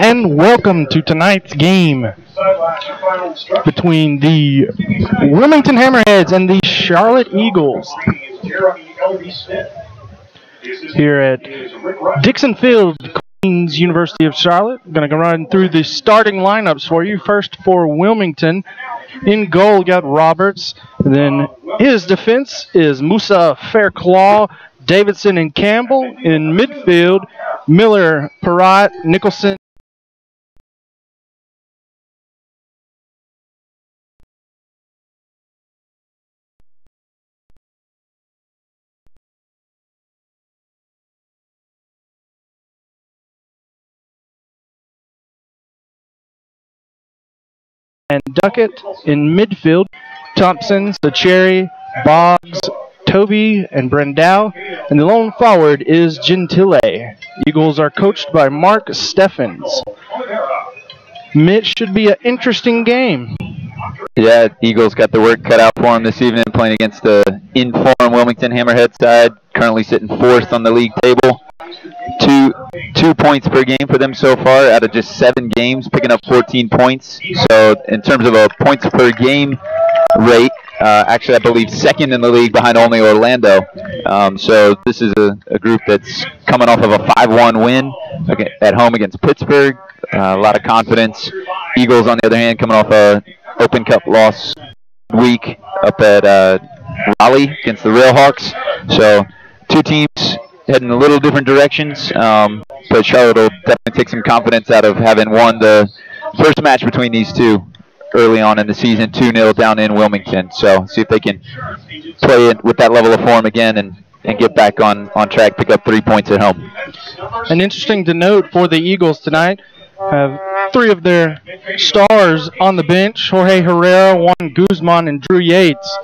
and welcome to tonight's game between the Wilmington Hammerheads and the Charlotte Eagles here at Dixon Field, Queens University of Charlotte. I'm going to run through the starting lineups for you. First for Wilmington, in goal you got Roberts. Then his defense is Musa, Fairclaw, Davidson, and Campbell. In midfield, Miller, Perrott, Nicholson, and Duckett. In midfield, Thompson, Cherry, Boggs, Toby, and Brendau. And the lone forward is Gentile. Eagles are coached by Mark Steffens. It should be an interesting game. Yeah, Eagles got the work cut out for them this evening, playing against the in-form Wilmington Hammerhead side, currently sitting fourth on the league table. Two points per game for them so far out of just 7 games, picking up 14 points. So in terms of a points per game rate, actually I believe second in the league behind only Orlando. So this is a group that's coming off of a 5-1 win at home against Pittsburgh. A lot of confidence. Eagles, on the other hand, coming off a Open Cup loss week up at Raleigh against the Railhawks. So two teams heading a little different directions, but Charlotte will definitely take some confidence out of having won the first match between these two early on in the season, 2-0 down in Wilmington. So see if they can play it with that level of form again and get back on track, pick up 3 points at home. And interesting to note for the Eagles tonight, have 3 of their stars on the bench: Jorge Herrera, Juan Guzman, and Drew Yates,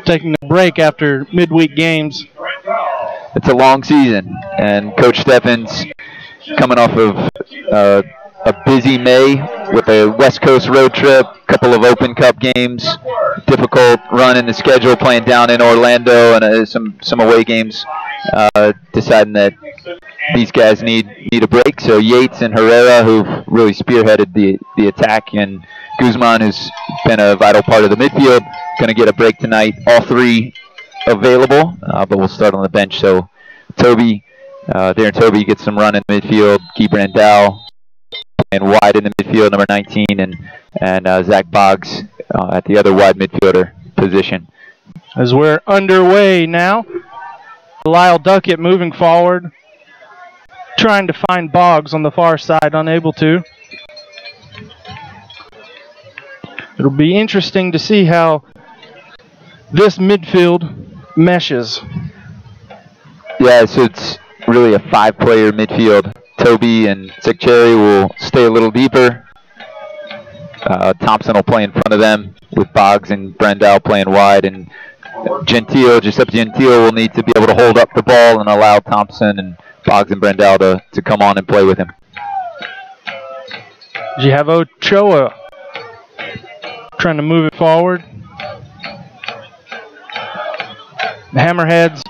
taking a break after midweek games. It's a long season, and Coach Steffens coming off of a busy May with a West Coast road trip, couple of Open Cup games, difficult run in the schedule, playing down in Orlando, and some away games, deciding that these guys need a break. So Yates and Herrera, who've really spearheaded the attack, and Guzman, who's been a vital part of the midfield, going to get a break tonight. All 3 available, but we'll start on the bench. So Toby, Darren Toby gets some run in midfield. Keeper and Dow and wide in the midfield, number 19, and Zach Boggs at the other wide midfielder position. As we're underway now, Lyle Duckett moving forward, trying to find Boggs on the far side, unable to. It'll be interesting to see how this midfield meshes. Yeah, so it's really a 5-player midfield. Toby and Cherry will stay a little deeper. Thompson will play in front of them, with Boggs and Brendau playing wide, and Giuseppe Gentile will need to be able to hold up the ball and allow Thompson and Boggs and Brendau to come on and play with him. You have Ochoa trying to move it forward. The Hammerheads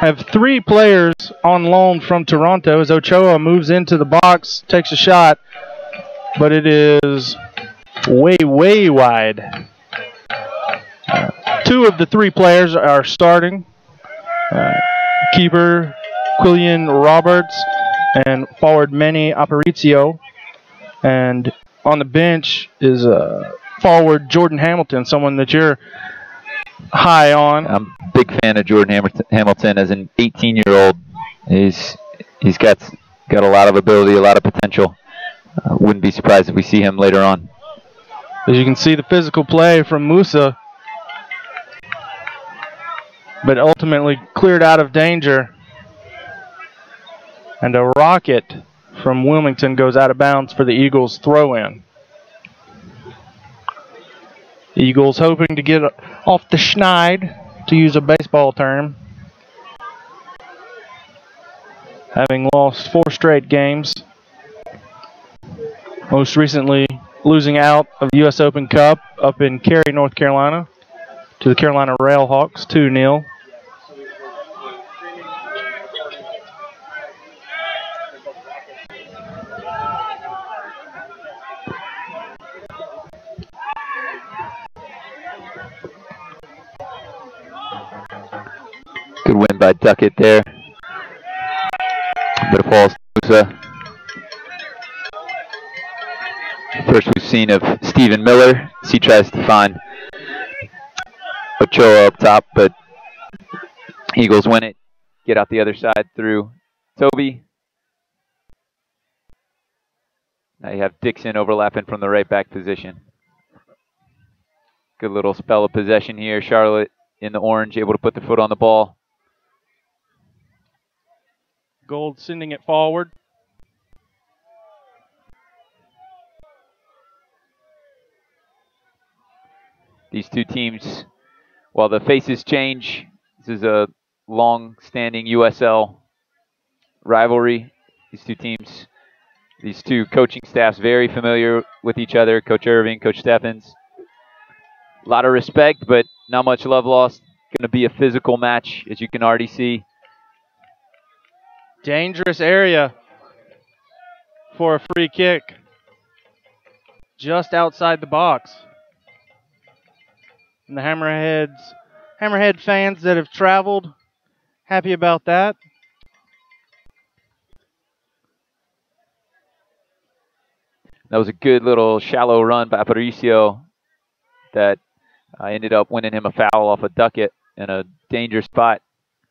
have 3 players on loan from Toronto as Ochoa moves into the box, takes a shot, but it is way, way wide. 2 of the 3 players are starting. Keeper Quillian Roberts and forward Manny Aparicio. And on the bench is forward Jordan Hamilton, someone that you're high on. I'm a big fan of Jordan Hamilton as an 18-year-old. He's got a lot of ability, a lot of potential. Wouldn't be surprised if we see him later on. As you can see, the physical play from Musa, but ultimately cleared out of danger. And a rocket from Wilmington goes out of bounds for the Eagles' throw-in. Eagles hoping to get off the schneid, to use a baseball term, having lost 4 straight games. Most recently losing out of the U.S. Open Cup up in Cary, North Carolina, to the Carolina Railhawks, 2-0. Good win by Duckett there. Bit of false Musa. First we've seen of Stephen Miller as he tries to find Ochoa up top, but Eagles win it. Get out the other side through Toby. Now you have Dixon overlapping from the right back position. Good little spell of possession here. Charlotte in the orange, able to put the foot on the ball. Gold sending it forward. These two teams, while the faces change, this is a long-standing USL rivalry. These two teams, these two coaching staffs very familiar with each other. Coach Irving, Coach Steffens. A lot of respect, but not much love lost. Going to be a physical match, as you can already see. Dangerous area for a free kick. Just outside the box. And the Hammerhead fans that have traveled, happy about that. That was a good little shallow run by Aparicio that ended up winning him a foul off a Duckett in a dangerous spot.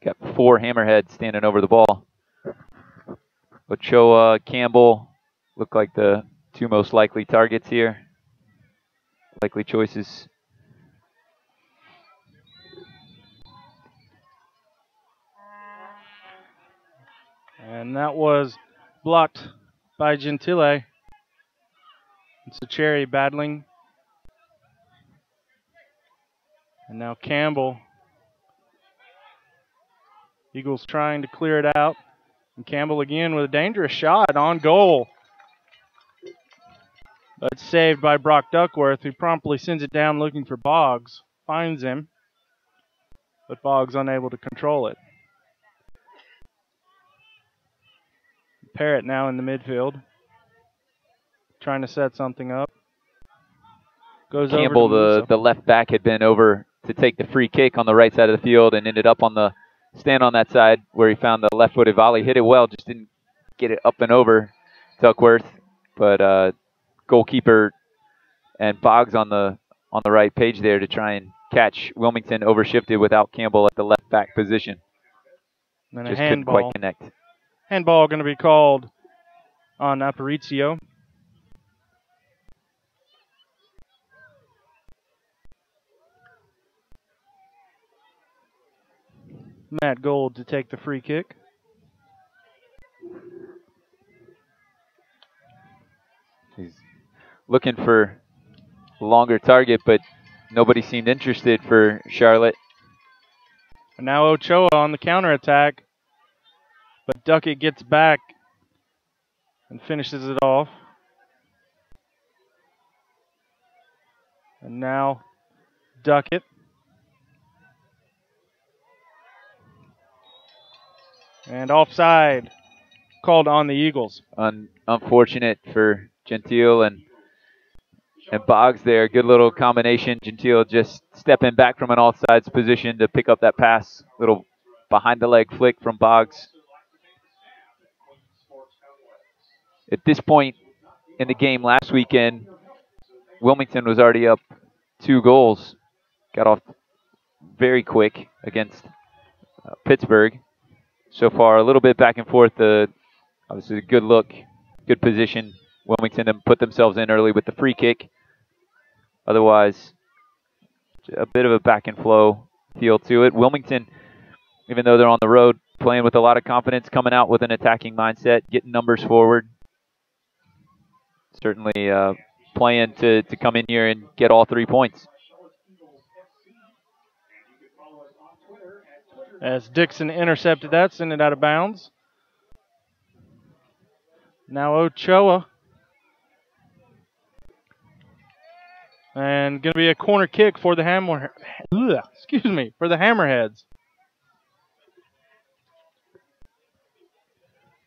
Got 4 Hammerheads standing over the ball. Ochoa, Campbell look like the 2 most likely targets here. Likely choices. And that was blocked by Gentile. It's a Cherry battling. And now Campbell. Eagles trying to clear it out. And Campbell again with a dangerous shot on goal. But saved by Brock Duckworth, who promptly sends it down looking for Boggs. Finds him. But Boggs unable to control it. Parrott now in the midfield. Trying to set something up. Goes Campbell, over the left back, had been over to take the free kick on the right side of the field and ended up on the stand on that side where he found the left-footed volley. Hit it well, just didn't get it up and over Duckworth. But goalkeeper and Boggs on the right page there to try and catch Wilmington overshifted without Campbell at the left back position. And just couldn't quite connect. Handball going to be called on Aparicio. Matt Gold to take the free kick. He's looking for a longer target, but nobody seemed interested for Charlotte. And now Ochoa on the counterattack. But Duckett gets back and finishes it off. And now Duckett. And offside called on the Eagles. Unfortunate for Gentile and Boggs there. Good little combination. Gentile just stepping back from an offsides position to pick up that pass. Little behind the leg flick from Boggs. At this point in the game last weekend, Wilmington was already up 2 goals. Got off very quick against Pittsburgh. So far, a little bit back and forth. Obviously, a good look, good position. Wilmington then put themselves in early with the free kick. Otherwise, a bit of a back and flow feel to it. Wilmington, even though they're on the road, playing with a lot of confidence, coming out with an attacking mindset, getting numbers forward. Certainly playing to come in here and get all 3 points. As Dixon intercepted that, sent it out of bounds. Now Ochoa. And going to be a corner kick for the Hammerheads.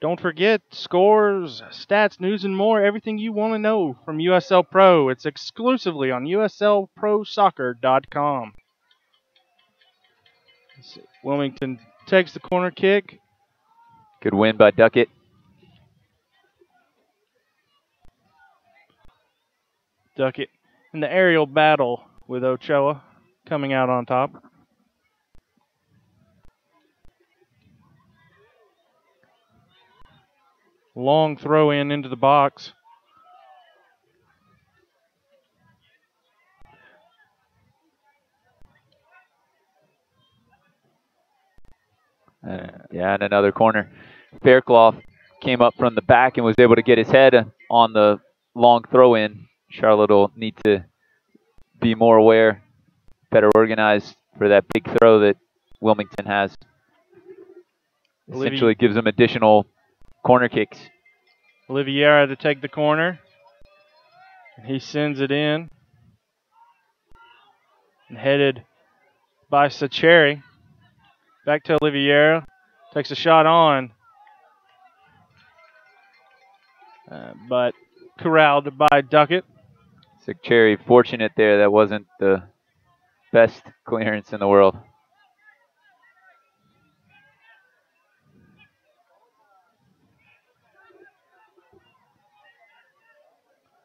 Don't forget scores, stats, news, and more. Everything you want to know from USL Pro. It's exclusively on USLProSoccer.com. Wilmington takes the corner kick. Good win by Duckett. Duckett in the aerial battle with Ochoa coming out on top. Long throw in into the box. Yeah, and another corner. Faircloth came up from the back and was able to get his head on the long throw in. Charlotte will need to be more aware, better organized for that big throw that Wilmington has. Essentially gives them additional corner kicks. Oliveira to take the corner. He sends it in. And headed by Sacheri. Back to Oliveira. Takes a shot on. But corralled by Duckett. Sacheri fortunate there. That wasn't the best clearance in the world.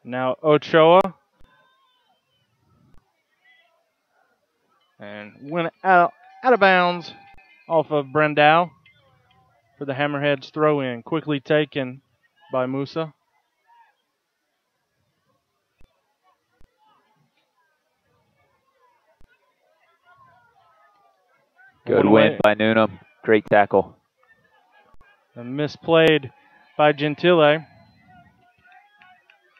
Now Ochoa. And went out of bounds off of Brendau for the Hammerheads throw in. Quickly taken by Musa. Good win by Noonan. Great tackle. And misplayed by Gentile.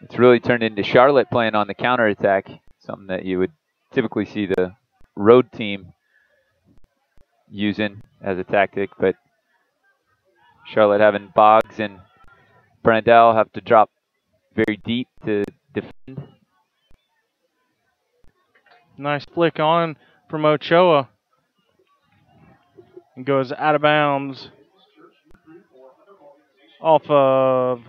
It's really turned into Charlotte playing on the counterattack, something that you would typically see the road team using as a tactic, but Charlotte having Boggs and Brandel have to drop very deep to defend. Nice flick on from Ochoa. And goes out of bounds off of,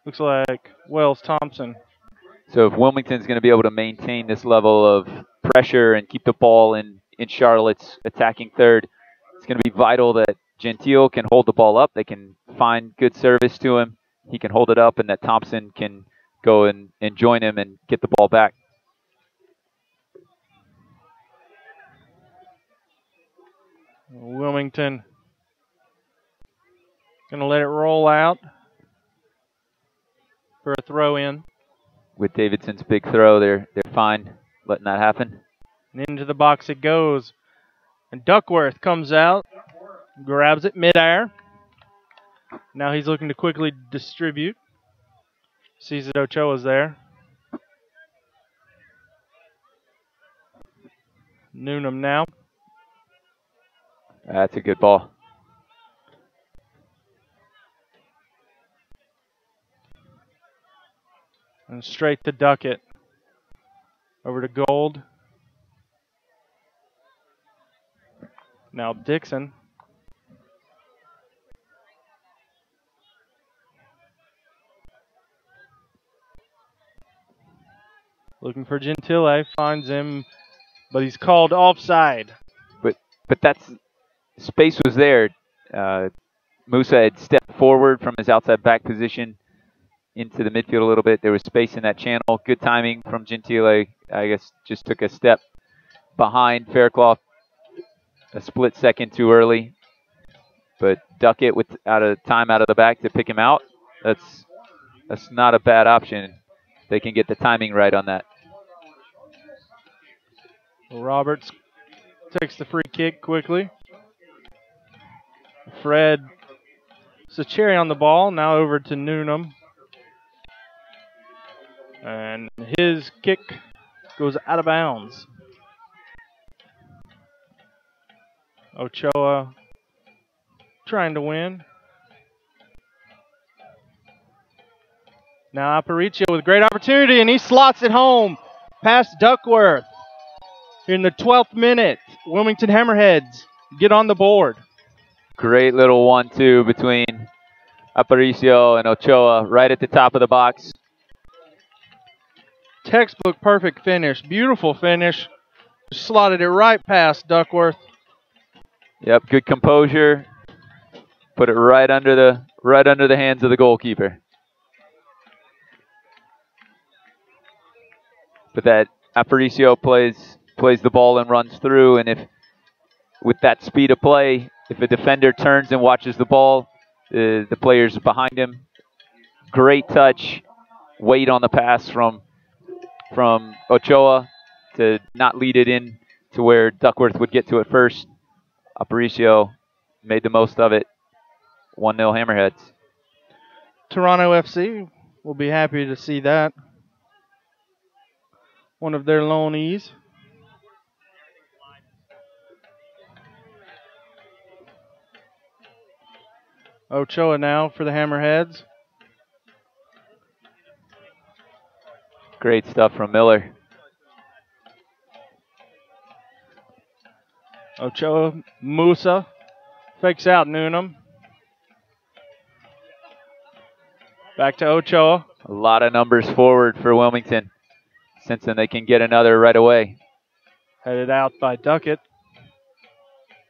looks like, Wells Thompson. So if Wilmington's going to be able to maintain this level of pressure and keep the ball in Charlotte's attacking third, it's going to be vital that Gentile can hold the ball up. They can find good service to him. He can hold it up, and that Thompson can go and join him and get the ball back. Wilmington going to let it roll out for a throw in. With Davidson's big throw, they're fine letting that happen. And into the box it goes. And Duckworth comes out, grabs it midair. Now he's looking to quickly distribute. Sees that Ochoa's there. Noonan now. That's a good ball. And straight to Duckett. Over to Gold. Now Dixon. Looking for Gentile. Finds him, but he's called offside. But that's space was there. Musa had stepped forward from his outside back position into the midfield a little bit. There was space in that channel. Good timing from Gentile. I guess just took a step behind Faircloth. A split second too early. But Duckett with time out of the back to pick him out. That's not a bad option. They can get the timing right on that. Roberts takes the free kick quickly. Fred Sacheri on the ball. Now over to Noonan. And his kick goes out of bounds. Ochoa trying to win. Now Aparicio with great opportunity, and he slots it home past Duckworth. In the 12th minute, Wilmington Hammerheads get on the board. Great little 1-2 between Aparicio and Ochoa right at the top of the box. Textbook perfect finish. Beautiful finish. Slotted it right past Duckworth. Yep, good composure. Put it right under the hands of the goalkeeper. But that Aparicio plays the ball and runs through, and if with that speed of play, if a defender turns and watches the ball, the players behind him. Great touch, weight on the pass from Ochoa to not lead it in to where Duckworth would get to it first. Aparicio made the most of it. 1-0 Hammerheads. Toronto FC will be happy to see that. One of their loanees. Ochoa now for the Hammerheads. Great stuff from Miller. Ochoa, Musa, fakes out Noonan. Back to Ochoa. A lot of numbers forward for Wilmington. Sensing they can get another right away. Headed out by Duckett.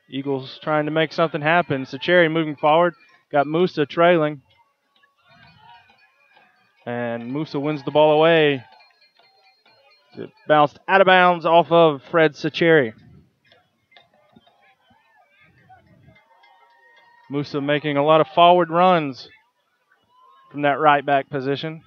Eagles trying to make something happen. Sacheri moving forward. Got Musa trailing. And Musa wins the ball away. It bounced out of bounds off of Fred Sacheri. Musa making a lot of forward runs from that right back position.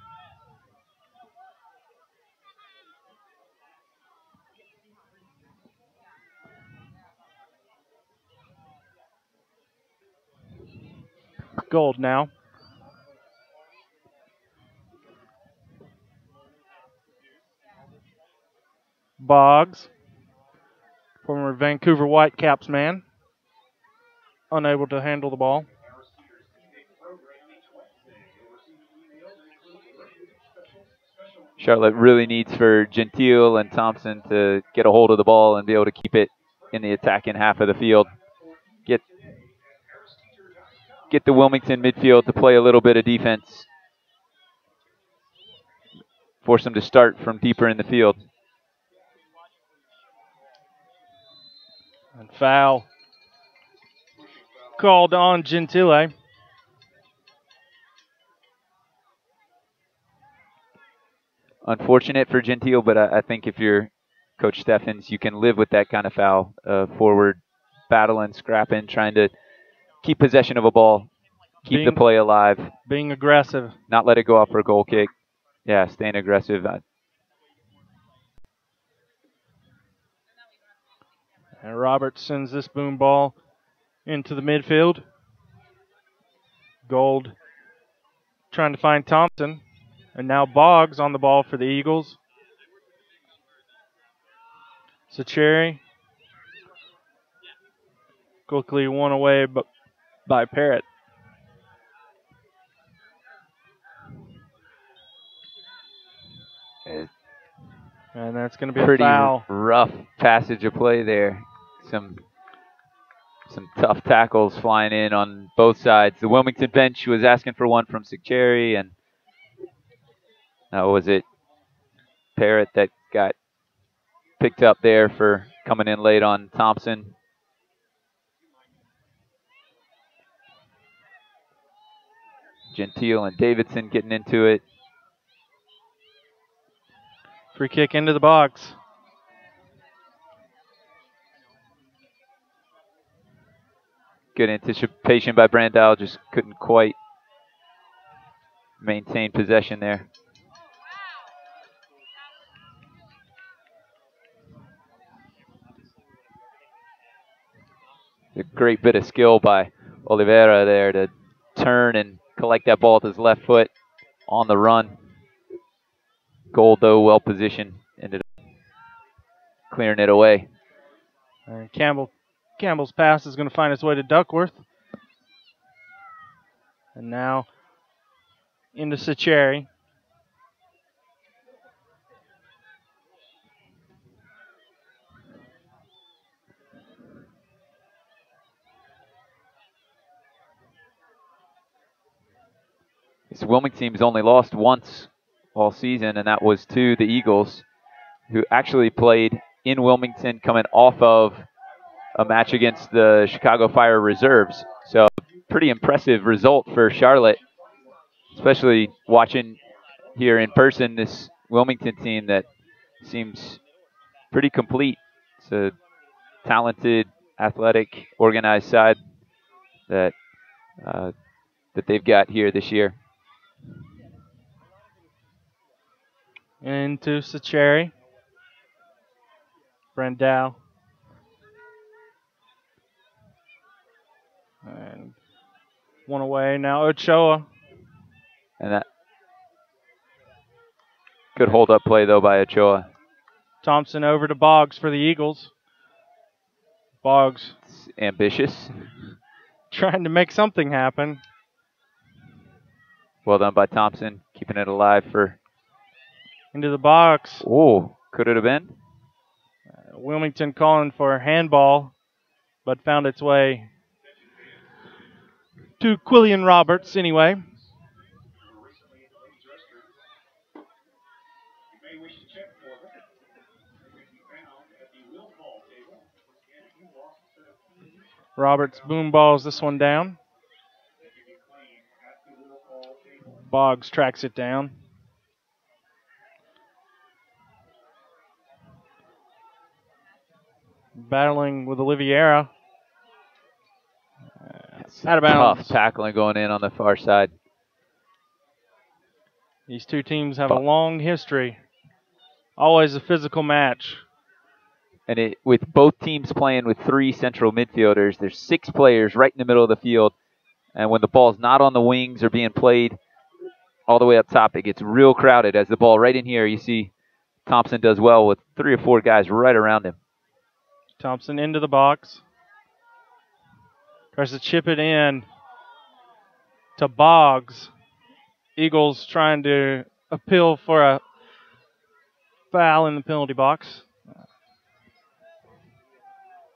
Gold now. Boggs, former Vancouver Whitecaps man, unable to handle the ball. Charlotte really needs for Gentile and Thompson to get a hold of the ball and be able to keep it in the attacking half of the field. Get the Wilmington midfield to play a little bit of defense. Force them to start from deeper in the field. And foul called on Gentile. Unfortunate for Gentile, but I think if you're Coach Steffens, you can live with that kind of foul. Forward battling, scrapping, trying to keep possession of a ball, keep the play alive. Being aggressive. Not let it go off for a goal kick. Yeah, staying aggressive. And Roberts sends this boom ball into the midfield. Gold trying to find Thompson. And now Boggs on the ball for the Eagles. Sacheri quickly won away by Parrott. And that's going to be a foul. Pretty rough passage of play there. Some tough tackles flying in on both sides. The Wilmington bench was asking for one from Sacheri, and was it Parrott that got picked up there for coming in late on Thompson. Gentile and Davidson getting into it. Free kick into the box. Good anticipation by Brandau, just couldn't quite maintain possession there. A great bit of skill by Oliveira there to turn and collect that ball with his left foot on the run. Gold, though, well positioned, ended up clearing it away. And Campbell's pass is going to find its way to Duckworth. And now into Sacheri. This Wilmington team's only lost once all season, and that was to the Eagles, who actually played in Wilmington coming off of a match against the Chicago Fire reserves. So pretty impressive result for Charlotte, especially watching here in person this Wilmington team that seems pretty complete. It's a talented, athletic, organized side that they've got here this year. Into Sacheri. Brandau. And one away now. Ochoa. And that good hold-up play, though, by Ochoa. Thompson over to Boggs for the Eagles. Boggs. It's ambitious. Trying to make something happen. Well done by Thompson, keeping it alive for... Into the box. Oh, could it have been? Wilmington calling for handball, but found its way to Quillian Roberts anyway. Roberts boom balls this one down. Boggs tracks it down. Battling with Oliveira. Out of bounds. Tough tackling going in on the far side. These two teams have a long history. Always a physical match. And with both teams playing with 3 central midfielders, there's 6 players right in the middle of the field. And when the ball's not on the wings or being played all the way up top, it gets real crowded. As the ball right in here, you see Thompson does well with 3 or 4 guys right around him. Thompson into the box. Tries to chip it in to Boggs. Eagles trying to appeal for a foul in the penalty box.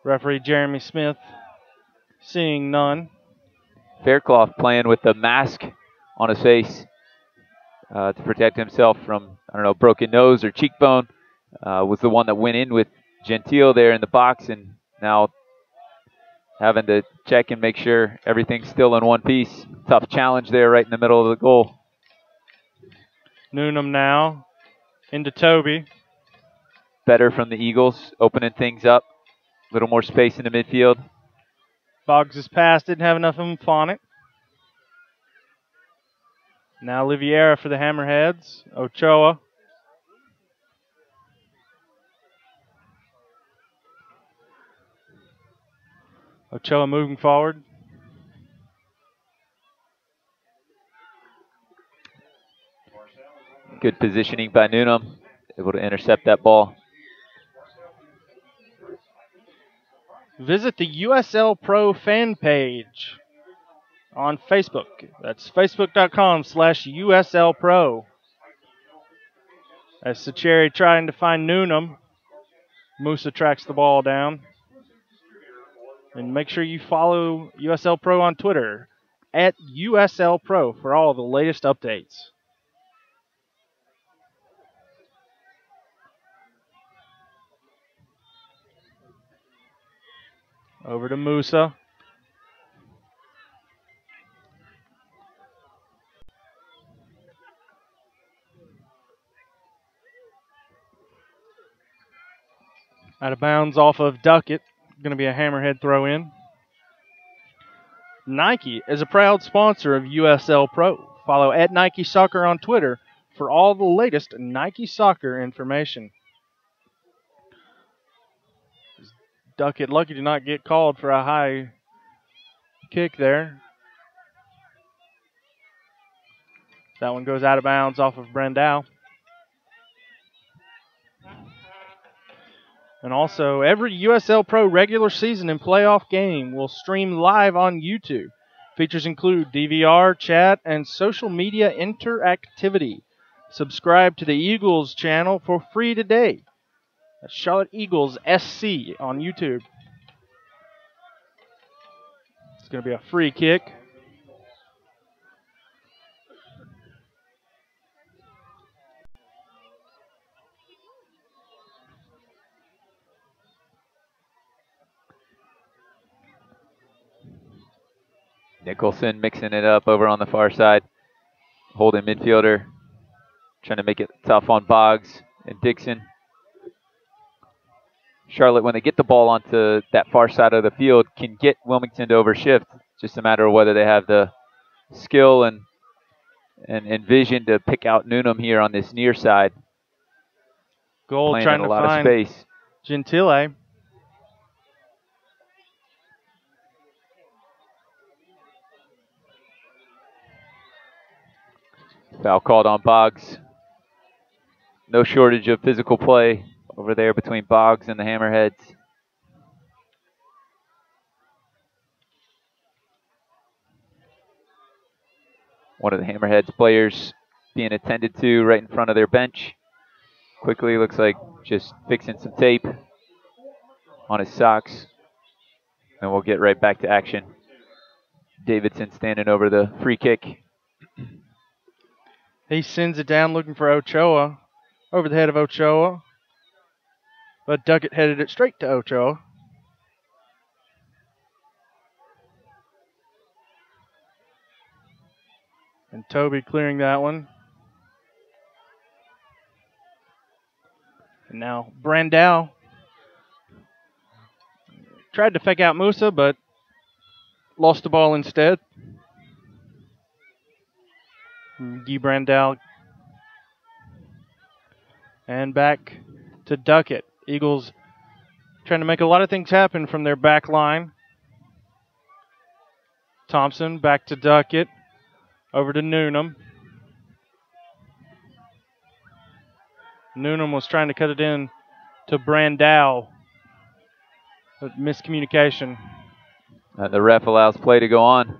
Referee Jeremy Smith seeing none. Fairclough playing with the mask on his face to protect himself from, I don't know, broken nose or cheekbone. Was the one that went in with Gentile there in the box, and now having to check and make sure everything's still in one piece. Tough challenge there right in the middle of the goal. Noonan now into Toby. Better from the Eagles, opening things up. A little more space in the midfield. Boggs' pass didn't have enough oomph on it. Now Oliveira for the Hammerheads. Ochoa. Ochoa moving forward. Good positioning by Noonan. Able to intercept that ball. Visit the USL Pro fan page on Facebook. That's facebook.com/USL Pro. As Sacheri trying to find Noonan, Musa tracks the ball down. And make sure you follow USL Pro on Twitter at USL Pro for all the latest updates. Over to Musa. Out of bounds off of Duckett. Going to be a Hammerhead throw in. Nike is a proud sponsor of USL Pro. Follow at Nike Soccer on Twitter for all the latest Nike Soccer information. Duckett lucky to not get called for a high kick there. That one goes out of bounds off of Brandau. And also, every USL Pro regular season and playoff game will stream live on YouTube. Features include DVR, chat, and social media interactivity. Subscribe to the Eagles channel for free today. That's Charlotte Eagles SC on YouTube. It's going to be a free kick. Nicholson mixing it up over on the far side. Holding midfielder. Trying to make it tough on Boggs and Dixon. Charlotte, when they get the ball onto that far side of the field, can get Wilmington to overshift. Just a matter of whether they have the skill and vision to pick out Noonan here on this near side. Goal Playing trying in a to lot of find space. Gentile. Foul called on Boggs. No shortage of physical play over there between Boggs and the Hammerheads. One of the Hammerheads players being attended to right in front of their bench. Quickly, looks like just fixing some tape on his socks. And we'll get right back to action. Davidson standing over the free kick. He sends it down looking for Ochoa. Over the head of Ochoa. But Duckett headed it straight to Ochoa. And Toby clearing that one. And now Brandau tried to fake out Musa, but lost the ball instead. Guy Brandau. And back to Duckett. Eagles trying to make a lot of things happen from their back line. Thompson back to Duckett. Over to Noonan. Noonan was trying to cut it in to Brandau. But miscommunication. The ref allows play to go on.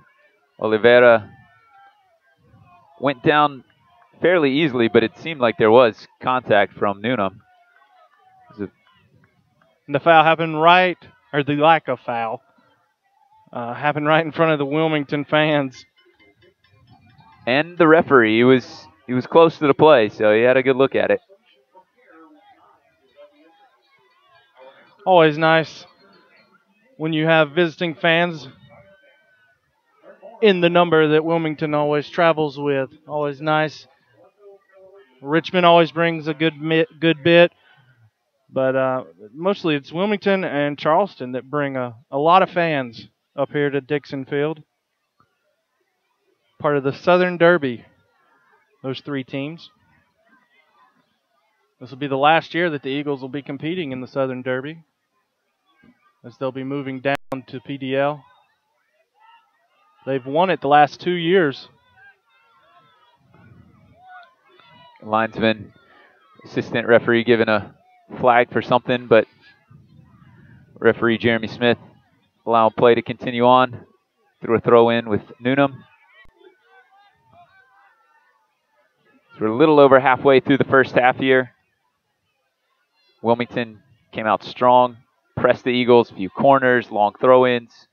Oliveira went down fairly easily, but it seemed like there was contact from Noonan. And the foul happened right, or the lack of foul, happened right in front of the Wilmington fans. And the referee, he was close to the play, so he had a good look at it. Always nice when you have visiting fans in the number that Wilmington always travels with. Always nice. Richmond always brings a good bit, but mostly it's Wilmington and Charleston that bring a lot of fans up here to Dixon Field. Part of the Southern Derby, those three teams. This will be the last year that the Eagles will be competing in the Southern Derby, as they'll be moving down to PDL. They've won it the last 2 years. Linesman, assistant referee giving a flag for something, but referee Jeremy Smith allowing play to continue on through a throw in with Noonan. So we're a little over halfway through the first half here. Wilmington came out strong, pressed the Eagles, a few corners, long throw-ins.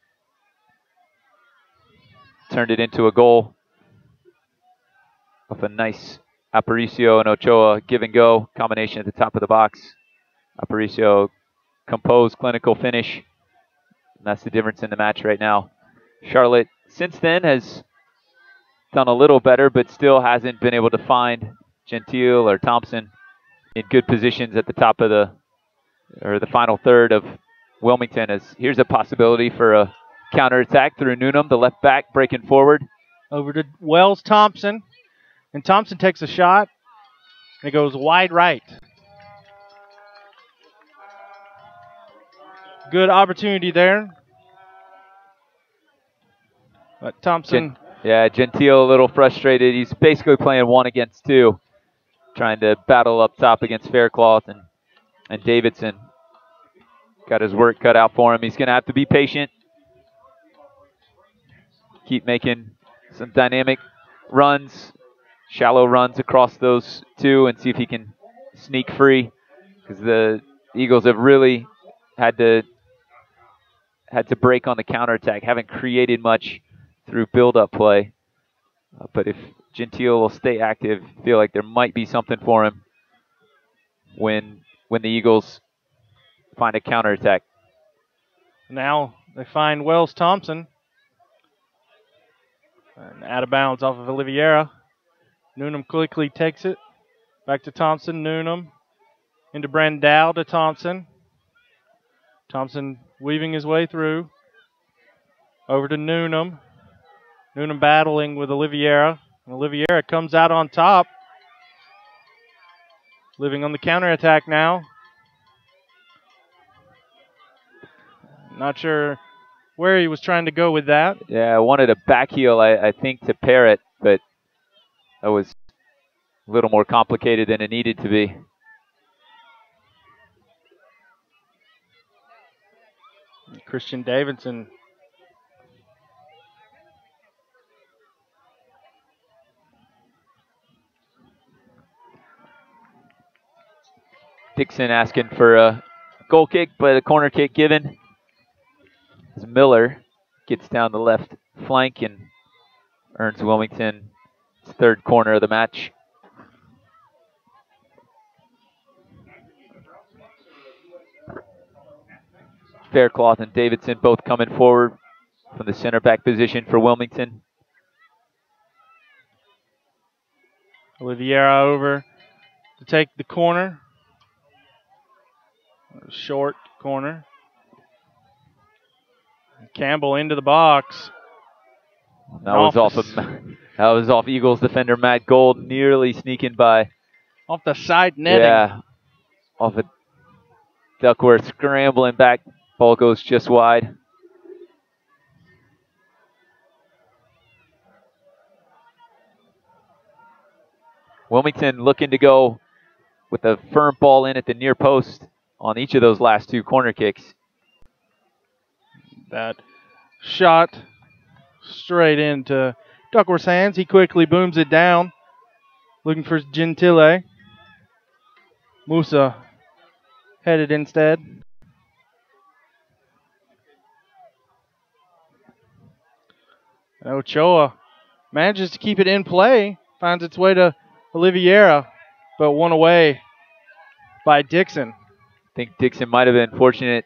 Turned it into a goal with a nice Aparicio and Ochoa give and go combination at the top of the box. Aparicio, composed, clinical finish. And that's the difference in the match right now. Charlotte, since then, has done a little better, but still hasn't been able to find Gentile or Thompson in good positions at the top of the final third of Wilmington. As here's a possibility for a counterattack through Noonan, the left back breaking forward. Over to Wells Thompson. And Thompson takes a shot. And it goes wide right. Good opportunity there. But Thompson. Gentile a little frustrated. He's basically playing 1 against 2. Trying to battle up top against Faircloth and Davidson. Got his work cut out for him. He's going to have to be patient. Keep making some dynamic runs, shallow runs across those two, and see if he can sneak free. Because the Eagles have really had to break on the counterattack. Haven't created much through build-up play. But if Gentile will stay active, I feel like there might be something for him when the Eagles find a counterattack. Now they find Wells Thompson. And out of bounds off of Oliveira. Noonan quickly takes it. Back to Thompson. Noonan into Brandau to Thompson. Thompson weaving his way through. Over to Noonan. Noonan battling with Oliveira. And Oliveira comes out on top. Living on the counterattack now. Not sure where he was trying to go with that. Yeah, I wanted a back heel, I think, to pair it, but that was a little more complicated than it needed to be. Christian Davidson. Dixon asking for a goal kick, but a corner kick given. As Miller gets down the left flank and earns Wilmington its third corner of the match. Faircloth and Davidson both coming forward from the center back position for Wilmington. Oliveira over to take the corner. Short corner. Campbell into the box. That was off Eagles defender Matt Gold, nearly sneaking by. Off the side netting. Yeah, off of Duckworth scrambling back. Ball goes just wide. Wilmington looking to go with a firm ball in at the near post on each of those last two corner kicks. That shot straight into Duckworth's hands. He quickly booms it down. Looking for Gentile. Musa headed instead. And Ochoa manages to keep it in play. Finds its way to Oliveira, but won away by Dixon. I think Dixon might have been fortunate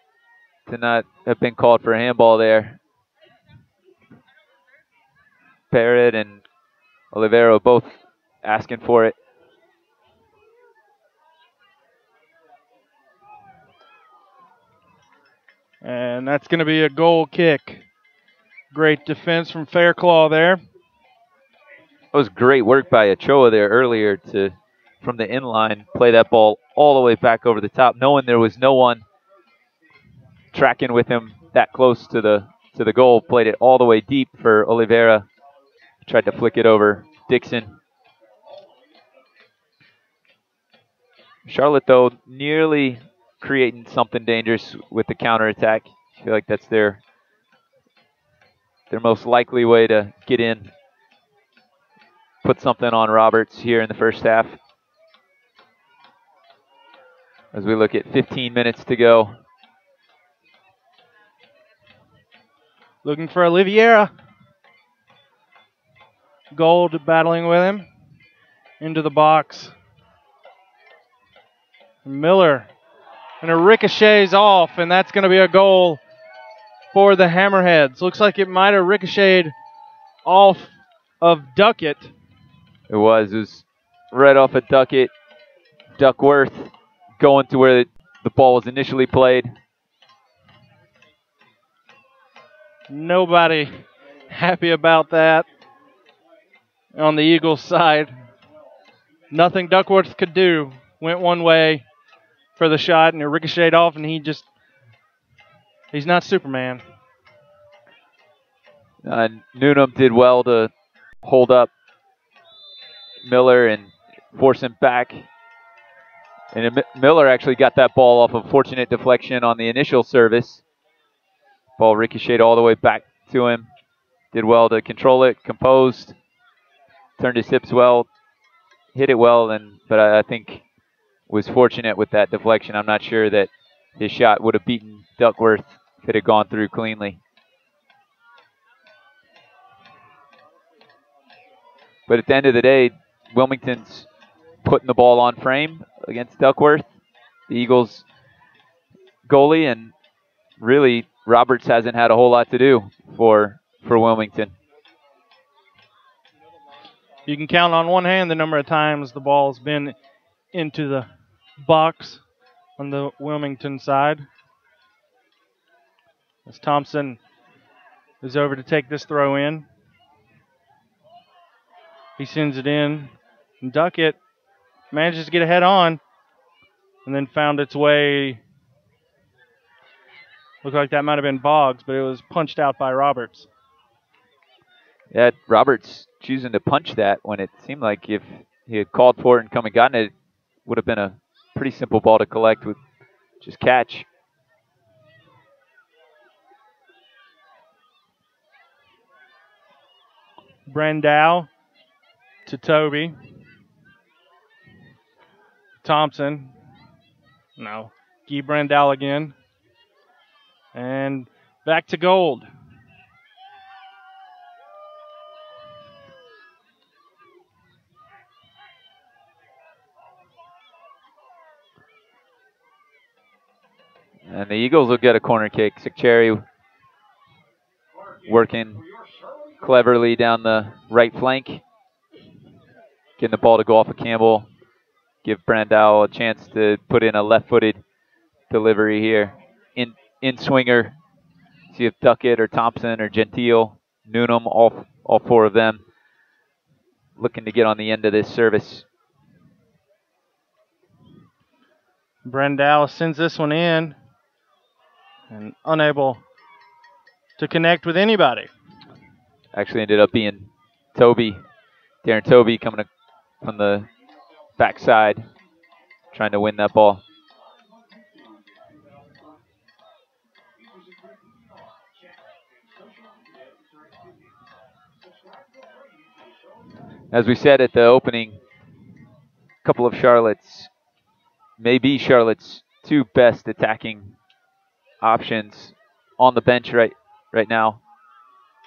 to not have been called for a handball there. Barrett and Oliveira both asking for it. And that's going to be a goal kick. Great defense from Fairclaw there. That was great work by Ochoa there earlier to, from the inline, play that ball all the way back over the top, knowing there was no one tracking with him that close to the goal. Played it all the way deep for Oliveira. Tried to flick it over Dixon. Charlotte, though, nearly creating something dangerous with the counterattack. I feel like that's their most likely way to get in. Put something on Roberts here in the first half. As we look at 15 minutes to go. Looking for Oliveira. Gold battling with him. Into the box. Miller. And it ricochets off, and that's going to be a goal for the Hammerheads. Looks like it might have ricocheted off of Duckett. It was right off of Duckett. Duckworth going to where the ball was initially played. Nobody happy about that on the Eagles side. Nothing Duckworth could do. Went one way for the shot, and it ricocheted off, and he's not Superman. Noonan did well to hold up Miller and force him back. And Miller actually got that ball off of fortunate deflection on the initial service. Ball ricocheted all the way back to him. Did well to control it, composed, turned his hips well, hit it well, but I think was fortunate with that deflection. I'm not sure that his shot would have beaten Duckworth if it had gone through cleanly. But at the end of the day, Wilmington's putting the ball on frame against Duckworth, the Eagles goalie, and really Roberts hasn't had a whole lot to do for Wilmington. You can count on one hand the number of times the ball's been into the box on the Wilmington side. As Thompson is over to take this throw in. He sends it in. And Duckett manages to get a head on and then found its way. Looked like that might have been Boggs, but it was punched out by Roberts. Yeah, Roberts choosing to punch that when it seemed like if he had called for it and come and gotten it, it would have been a pretty simple ball to collect with just catch. Brandau to Toby. Thompson. No. Guy Brandau again. And back to Gold. And the Eagles will get a corner kick. Sikcherry working cleverly down the right flank. Getting the ball to go off of Campbell. Give Brandau a chance to put in a left-footed delivery here. In swinger. See if Duckett or Thompson or Gentile, Newnham, all four of them looking to get on the end of this service. Brandau sends this one in and unable to connect with anybody. Actually ended up being Toby, Darren Toby coming from the backside, trying to win that ball. As we said at the opening, a couple of Charlotte's, maybe Charlotte's two best attacking options on the bench right now,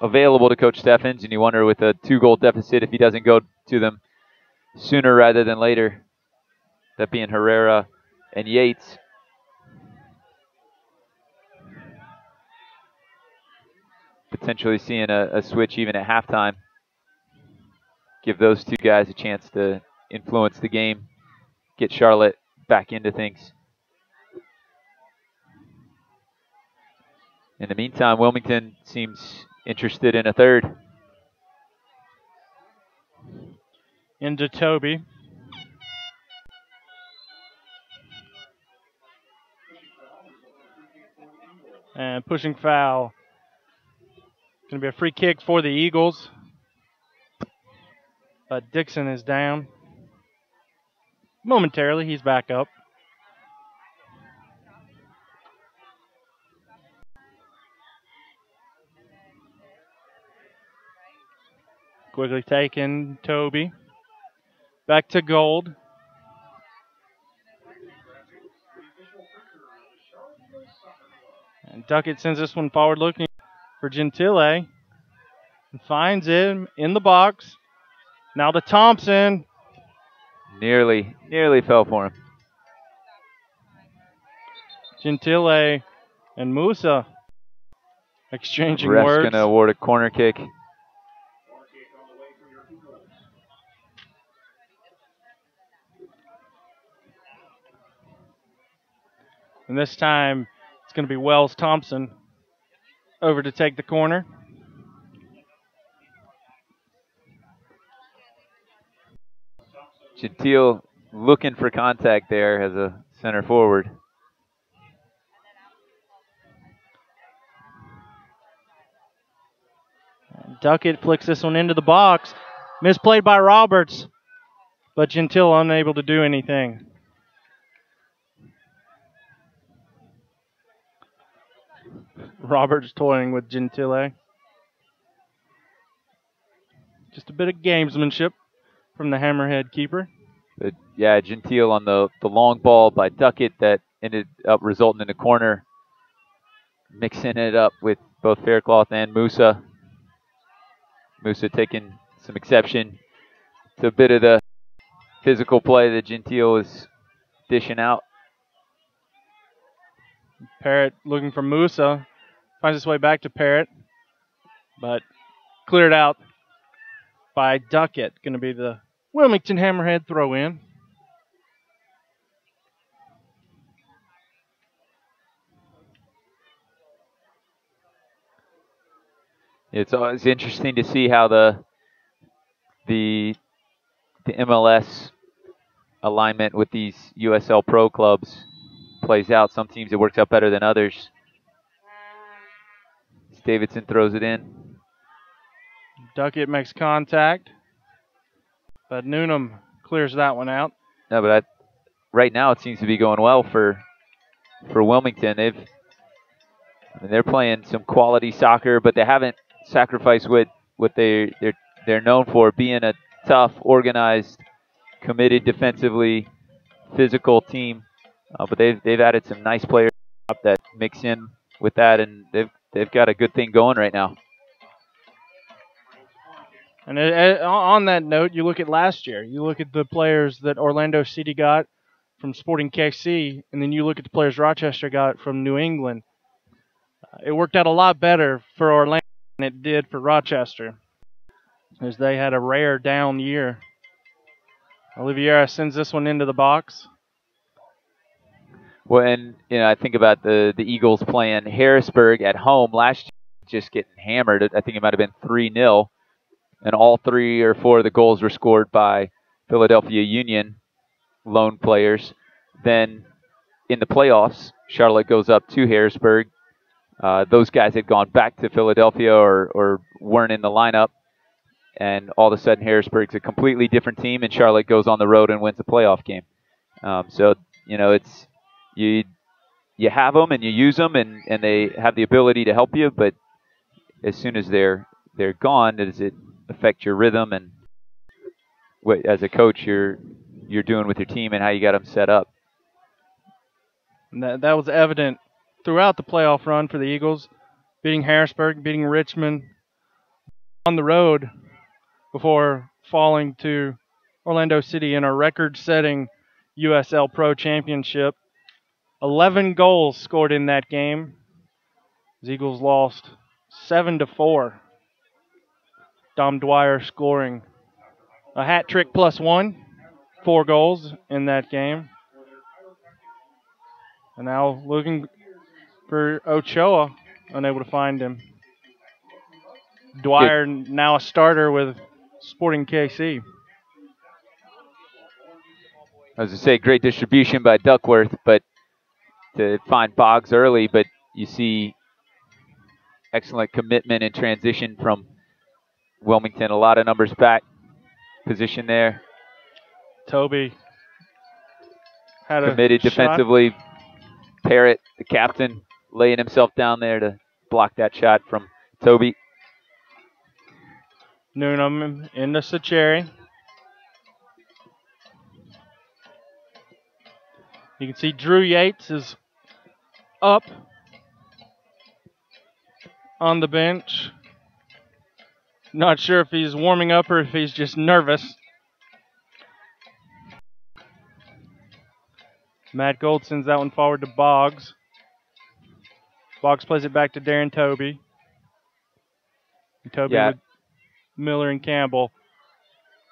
available to Coach Steffens, and you wonder with a 2-goal deficit if he doesn't go to them sooner rather than later, that being Herrera and Yates. Potentially seeing a switch even at halftime. Give those two guys a chance to influence the game, get Charlotte back into things. In the meantime, Wilmington seems interested in a third. Into Toby. And pushing foul. Going to be a free kick for the Eagles. But Dixon is down. Momentarily, he's back up. Quickly taken, Toby. Back to Gold. And Duckett sends this one forward looking for Gentile. And finds him in the box. Now to Thompson. Nearly fell for him. Gentile and Musa exchanging Ref's words. going to award a corner kick. And this time, it's going to be Wells Thompson over to take the corner. Gentile looking for contact there as a center forward. Duckett flicks this one into the box. Misplayed by Roberts, but Gentile unable to do anything. Roberts toying with Gentile. Just a bit of gamesmanship from the Hammerhead keeper. But yeah, Gentile on the long ball by Duckett that ended up resulting in a corner. Mixing it up with both Faircloth and Musa. Musa taking some exception to a bit of the physical play that Gentile is dishing out. Parrott looking for Musa. Finds his way back to Parrott, but cleared out by Duckett. Going to be the Wilmington Hammerhead throw in. It's always interesting to see how the MLS alignment with these USL Pro clubs plays out. Some teams it works out better than others. Davidson throws it in. Duckett makes contact, but Noonan clears that one out. No, but right now it seems to be going well for Wilmington. They're playing some quality soccer, but they haven't sacrificed what they're known for, being a tough, organized, committed defensively, physical team. But they've added some nice players that mix in with that, and they've got a good thing going right now. And on that note, you look at last year. You look at the players that Orlando City got from Sporting KC, and then you look at the players Rochester got from New England. It worked out a lot better for Orlando than it did for Rochester, as they had a rare down year. Oliveira sends this one into the box. Well, and I think about the Eagles playing Harrisburg at home last year, just getting hammered. I think it might have been 3-0, and all 3 or 4 of the goals were scored by Philadelphia Union lone players. Then in the playoffs, Charlotte goes up to Harrisburg. Those guys had gone back to Philadelphia or weren't in the lineup, and all of a sudden Harrisburg's a completely different team, and Charlotte goes on the road and wins a playoff game. So it's you have them and you use them, and they have the ability to help you, but as soon as they're gone, does it affect your rhythm and what as a coach you're doing with your team and how you got them set up? And that was evident throughout the playoff run for the Eagles, beating Harrisburg, beating Richmond on the road before falling to Orlando City in a record-setting USL Pro Championship. 11 goals scored in that game. The Eagles lost 7-4. Dom Dwyer scoring a hat trick plus 1, 4 goals in that game. And now looking for Ochoa, unable to find him. Dwyer now a starter with Sporting KC. As I say, great distribution by Duckworth, but to find Boggs early, but you see excellent commitment and transition from Wilmington. A lot of numbers back. Position there. Toby had committed defensively. Parrott, the captain, laying himself down there to block that shot from Toby. Noonan into Sacheri. You can see Drew Yates is up on the bench. Not sure if he's warming up or if he's just nervous. Matt Gold sends that one forward to Boggs. Boggs plays it back to Darren Toby. Toby with Miller and Campbell.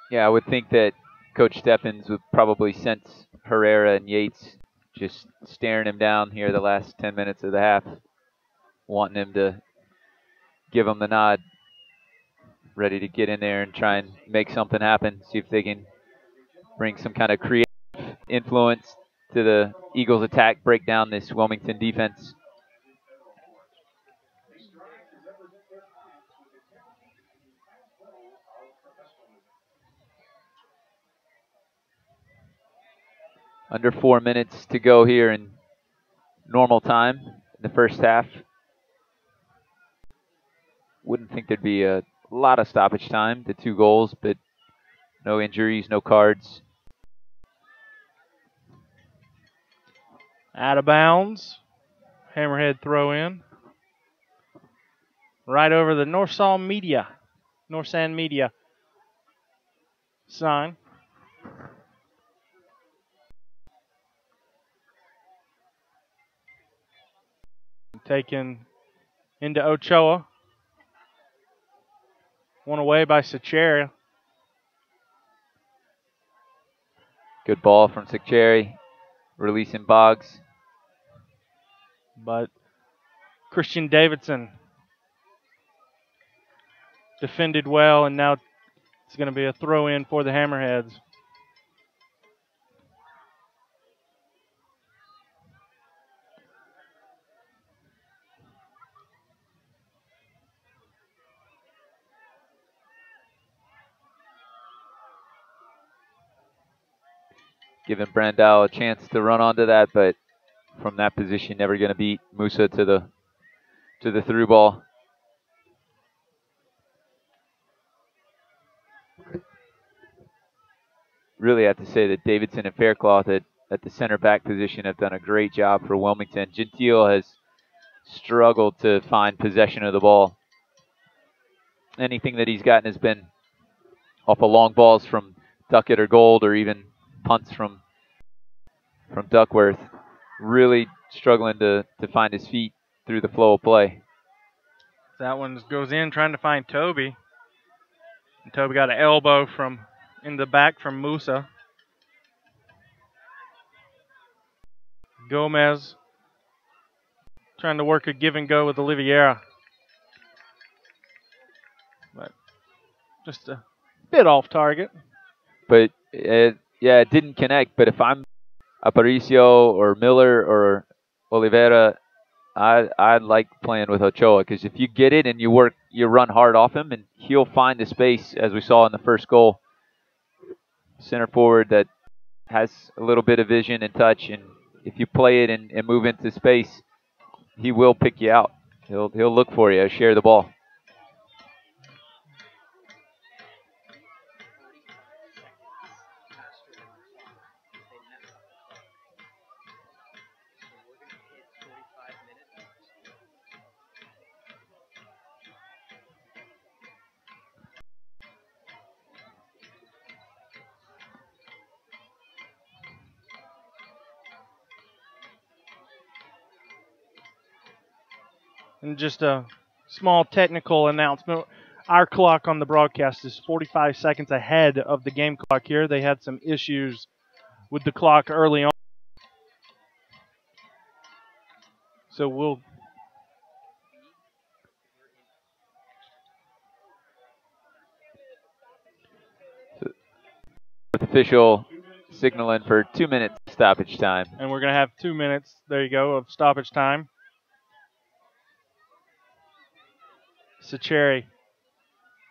Yeah, I would think that Coach Steffens would probably sense Herrera and Yates just staring him down here the last 10 minutes of the half, wanting him to give him the nod, ready to get in there and try and make something happen, see if they can bring some kind of creative influence to the Eagles' attack, break down this Wilmington defense. Under 4 minutes to go here in normal time in the first half. Wouldn't think there'd be a lot of stoppage time, the 2 goals, but no injuries, no cards. Out of bounds. Hammerhead throw in. Right over the North Sand Media sign. Taken into Ochoa. One away by Sacheri. Good ball from Sikcherry, releasing Boggs. But Christian Davidson defended well, and now it's going to be a throw-in for the Hammerheads. Giving Brandau a chance to run onto that, but from that position, never going to beat Musa to the through ball. Really have to say that Davidson and Faircloth at the center back position have done a great job for Wilmington. Gentile has struggled to find possession of the ball. Anything that he's gotten has been off of long balls from Duckett or Gold, or even punts from Duckworth. Really struggling to find his feet through the flow of play. That one goes in, trying to find Toby. And Toby got an elbow from in the back from Musa. Gomez trying to work a give and go with Oliveira. But just a bit off target. But it didn't connect. But if I'm Aparicio or Miller or Oliveira, I like playing with Ochoa, because if you get it and you run hard off him, and he'll find the space, as we saw in the first goal. Center forward that has a little bit of vision and touch, and if you play it and move into space, he will pick you out. He'll look for you, share the ball. And just a small technical announcement. Our clock on the broadcast is 45 seconds ahead of the game clock here. They had some issues with the clock early on. So we'll... Official signaling for 2 minutes stoppage time. And we're going to have 2 minutes, there you go, of stoppage time. Sikcherry.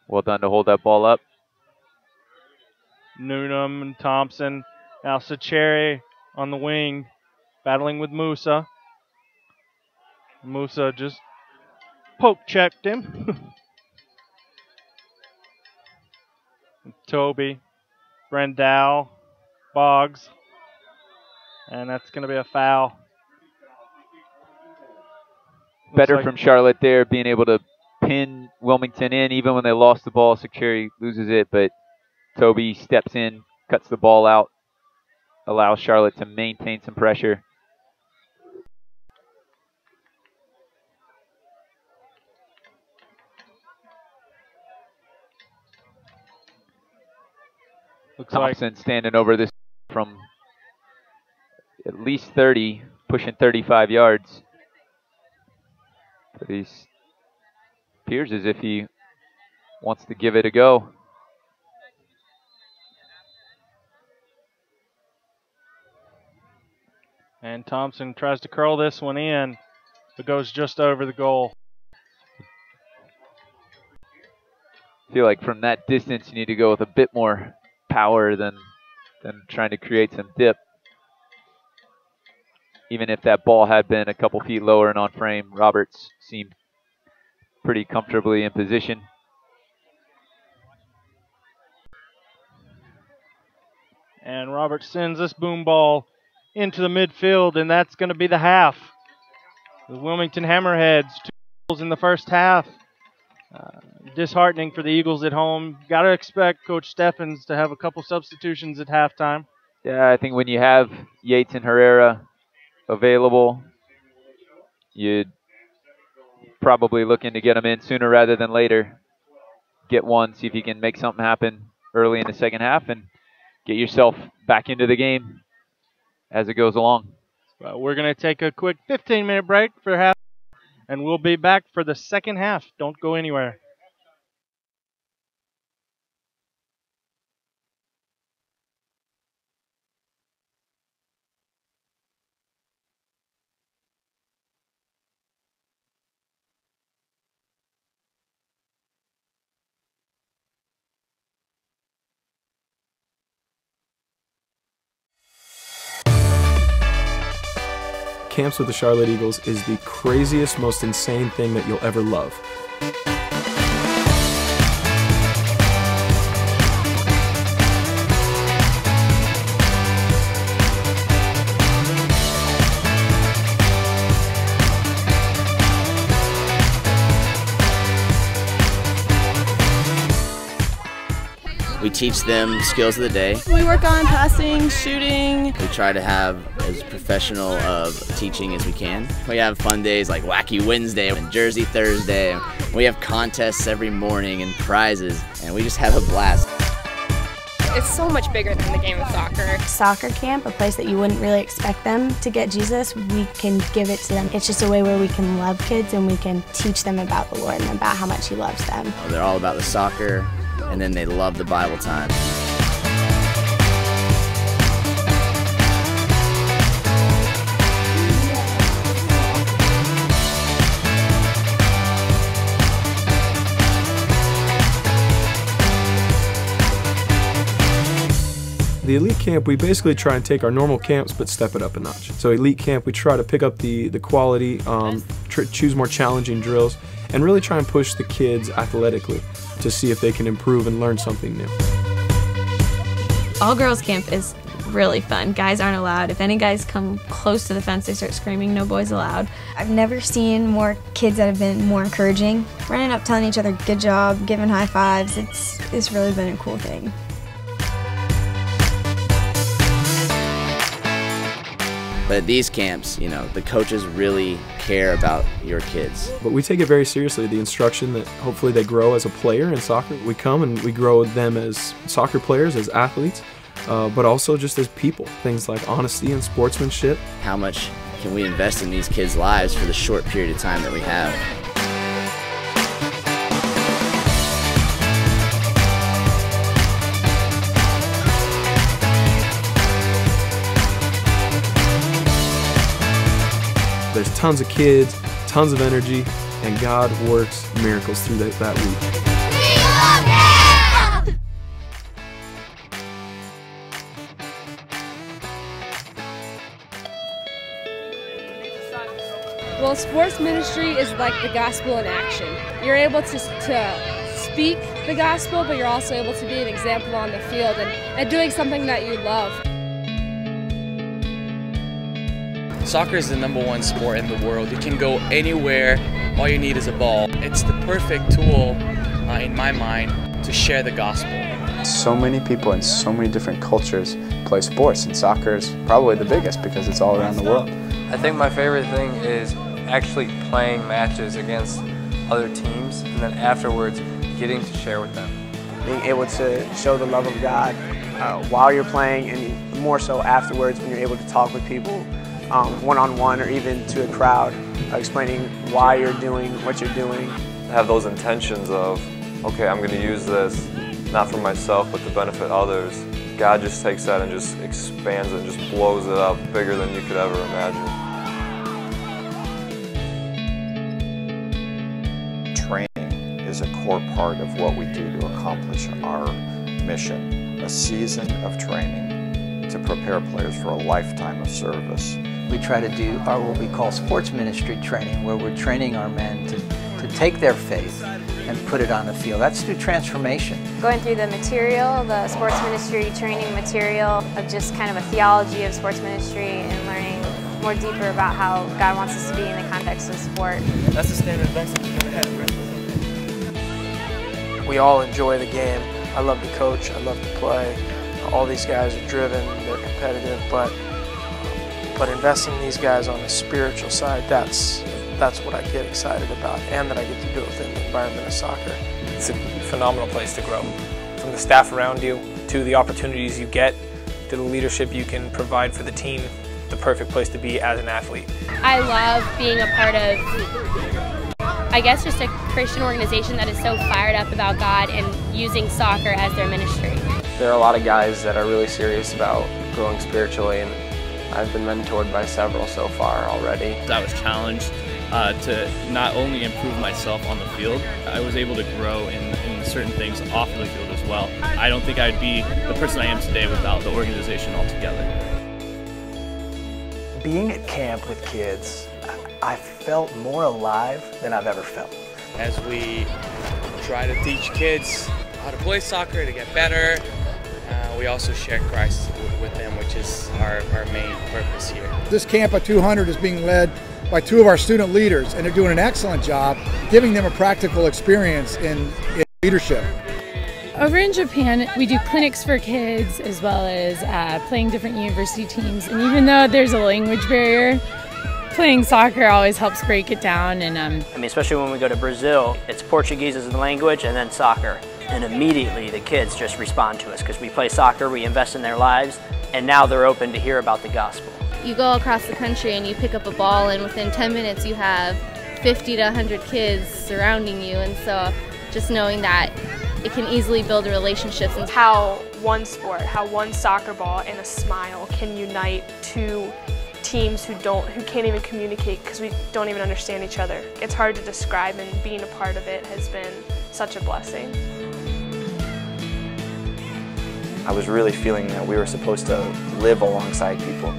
Well done to hold that ball up. Noonan and Thompson. Now Sikcherry on the wing, battling with Musa. Musa just poke checked him. Toby, Brandau, Boggs. And that's going to be a foul. Better from Charlotte there, being able to pin Wilmington in. Even when they lost the ball, Sikcherry loses it, but Toby steps in, cuts the ball out, allows Charlotte to maintain some pressure. Thompson standing over this from at least 30, pushing 35 yards. But he appears as if he wants to give it a go. And Thompson tries to curl this one in, but goes just over the goal. I feel like from that distance you need to go with a bit more power than trying to create some dip. Even if that ball had been a couple feet lower and on frame, Roberts seemed pretty comfortably in position. And Roberts sends this boom ball into the midfield, and that's going to be the half. The Wilmington Hammerheads, 2 goals in the first half. Disheartening for the Eagles at home. Got to expect Coach Steffens to have a couple substitutions at halftime. Yeah, I think when you have Yates and Herrera available, you'd probably looking to get them in sooner rather than later. Get one, see if you can make something happen early in the second half, and get yourself back into the game as it goes along. Well, we're going to take a quick 15-minute break for half, and we'll be back for the second half. Don't go anywhere. Camps with the Charlotte Eagles is the craziest, most insane thing that you'll ever love. We teach them skills of the day. We work on passing, shooting. We try to have as professional of teaching as we can. We have fun days like Wacky Wednesday and Jersey Thursday. We have contests every morning and prizes, and we just have a blast. It's so much bigger than the game of soccer. Soccer camp, a place that you wouldn't really expect them to get Jesus, we can give it to them. It's just a way where we can love kids and we can teach them about the Lord and about how much He loves them. They're all about the soccer, and then they love the Bible time. The Elite Camp, we basically try and take our normal camps but step it up a notch. So Elite Camp, we try to pick up the quality, choose more challenging drills, and really try and push the kids athletically to see if they can improve and learn something new. All girls camp is really fun. Guys aren't allowed. If any guys come close to the fence, they start screaming, no boys allowed. I've never seen more kids that have been more encouraging. Running up, telling each other, good job, giving high fives, it's really been a cool thing. But at these camps, you know, the coaches really care about your kids. But we take it very seriously, the instruction that hopefully they grow as a player in soccer. We come and we grow them as soccer players, as athletes, but also just as people. Things like honesty and sportsmanship. How much can we invest in these kids' lives for the short period of time that we have? There's tons of kids, tons of energy, and God works miracles through that week. Well, sports ministry is like the gospel in action. You're able to speak the gospel, but you're also able to be an example on the field and doing something that you love. Soccer is the #1 sport in the world. You can go anywhere, all you need is a ball. It's the perfect tool, in my mind, to share the gospel. So many people in so many different cultures play sports, and soccer is probably the biggest because it's all around the world. I think my favorite thing is actually playing matches against other teams, and then afterwards getting to share with them. Being able to show the love of God while you're playing, and more so afterwards when you're able to talk with people one-on-one or even to a crowd, explaining why you're doing what you're doing. Have those intentions of, okay, I'm going to use this not for myself but to benefit others. God just takes that and just expands it and just blows it up bigger than you could ever imagine. Training is a core part of what we do to accomplish our mission, a season of training to prepare players for a lifetime of service. We try to do what we call sports ministry training, where we're training our men to take their faith and put it on the field. That's through transformation. Going through the material, the sports ministry training material, of just kind of a theology of sports ministry and learning more deeper about how God wants us to be in the context of sport. That's the standard message you have, right? We all enjoy the game. I love to coach, I love to play. All these guys are driven, they're competitive, but investing in these guys on the spiritual side, that's what I get excited about, and that I get to do it within the environment of soccer. It's a phenomenal place to grow. From the staff around you to the opportunities you get, to the leadership you can provide for the team, the perfect place to be as an athlete. I love being a part of, I guess, just a Christian organization that is so fired up about God and using soccer as their ministry. There are a lot of guys that are really serious about growing spiritually, and I've been mentored by several so far already. I was challenged to not only improve myself on the field, I was able to grow in certain things off of the field as well. I don't think I'd be the person I am today without the organization altogether. Being at camp with kids, I felt more alive than I've ever felt. As we try to teach kids how to play soccer, to get better, we also share Christ with them, which is our main purpose here. This camp of 200 is being led by two of our student leaders, and they're doing an excellent job giving them a practical experience in leadership. Over in Japan, we do clinics for kids as well as playing different university teams. And even though there's a language barrier, playing soccer always helps break it down. And I mean, especially when we go to Brazil, it's Portuguese as the language and then soccer. And immediately the kids just respond to us because we play soccer, we invest in their lives, and now they're open to hear about the gospel. You go across the country and you pick up a ball, and within 10 minutes you have 50 to 100 kids surrounding you. And so just knowing that it can easily build relationships. And how one sport, how one soccer ball and a smile can unite two teams who can't even communicate because we don't even understand each other. It's hard to describe, and being a part of it has been such a blessing. I was really feeling that we were supposed to live alongside people,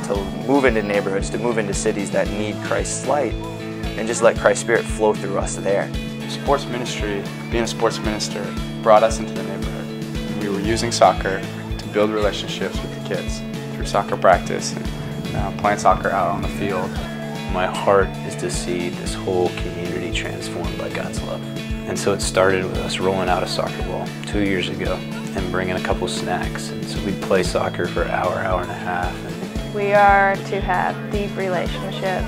to move into neighborhoods, to move into cities that need Christ's light, and just let Christ's Spirit flow through us there. Sports ministry, being a sports minister, brought us into the neighborhood. We were using soccer to build relationships with the kids through soccer practice and playing soccer out on the field. My heart is to see this whole community transformed by God's love. And so it started with us rolling out a soccer ball 2 years ago and bringing a couple snacks. And so we'd play soccer for an hour, hour and a half. We are to have deep relationships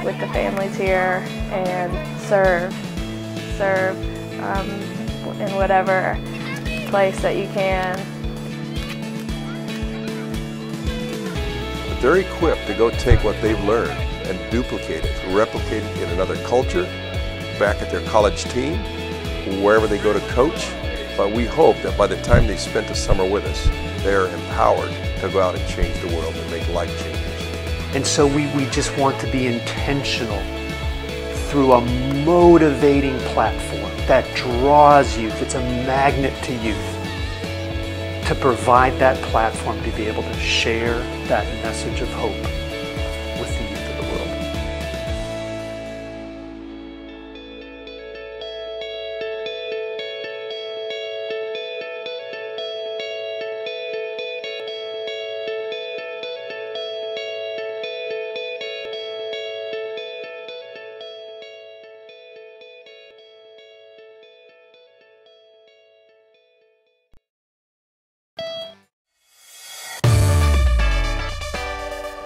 with the families here and serve in whatever place that you can. They're equipped to go take what they've learned and duplicate it, replicate it in another culture, back at their college team, wherever they go to coach. But we hope that by the time they spent the summer with us, they're empowered to go out and change the world and make life changes. And so we just want to be intentional through a motivating platform that draws youth. It's a magnet to youth, to provide that platform to be able to share that message of hope with the youth of the world.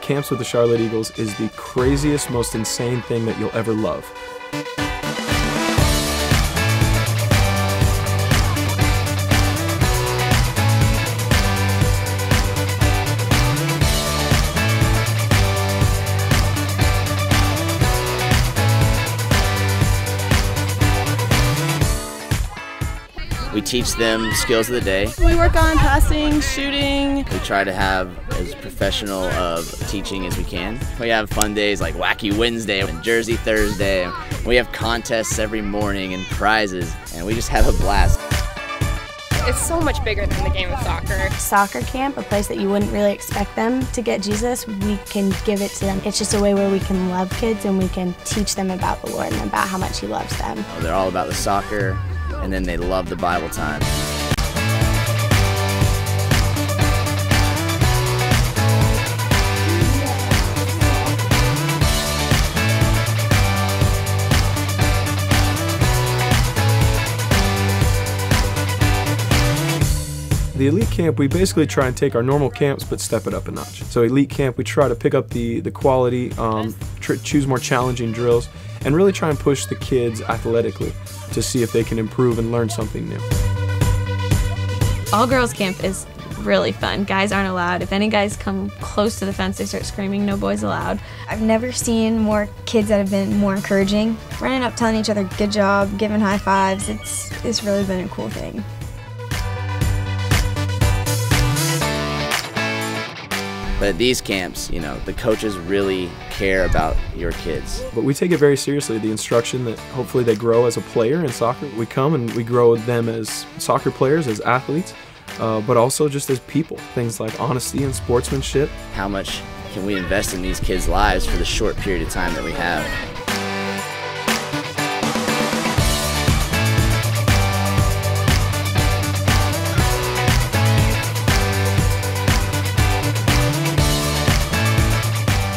Camps with the Charlotte Eagles is the craziest, most insane thing that you'll ever love. We teach them skills of the day. We work on passing, shooting. We try to have as professional of teaching as we can. We have fun days like Wacky Wednesday and Jersey Thursday. We have contests every morning and prizes, and we just have a blast. It's so much bigger than the game of soccer. Soccer camp, a place that you wouldn't really expect them to get Jesus, we can give it to them. It's just a way where we can love kids and we can teach them about the Lord and about how much He loves them. They're all about the soccer, and then they love the Bible time. The elite camp, we basically try and take our normal camps but step it up a notch. So elite camp, we try to pick up the quality, choose more challenging drills, and really try and push the kids athletically to see if they can improve and learn something new. All girls camp is really fun. Guys aren't allowed. If any guys come close to the fence, they start screaming, "No boys allowed." I've never seen more kids that have been more encouraging. Running up, telling each other good job, giving high fives, it's really been a cool thing. But at these camps, you know, the coaches really care about your kids. But we take it very seriously, the instruction that hopefully they grow as a player in soccer. We come and we grow them as soccer players, as athletes, but also just as people. Things like honesty and sportsmanship. How much can we invest in these kids' lives for the short period of time that we have?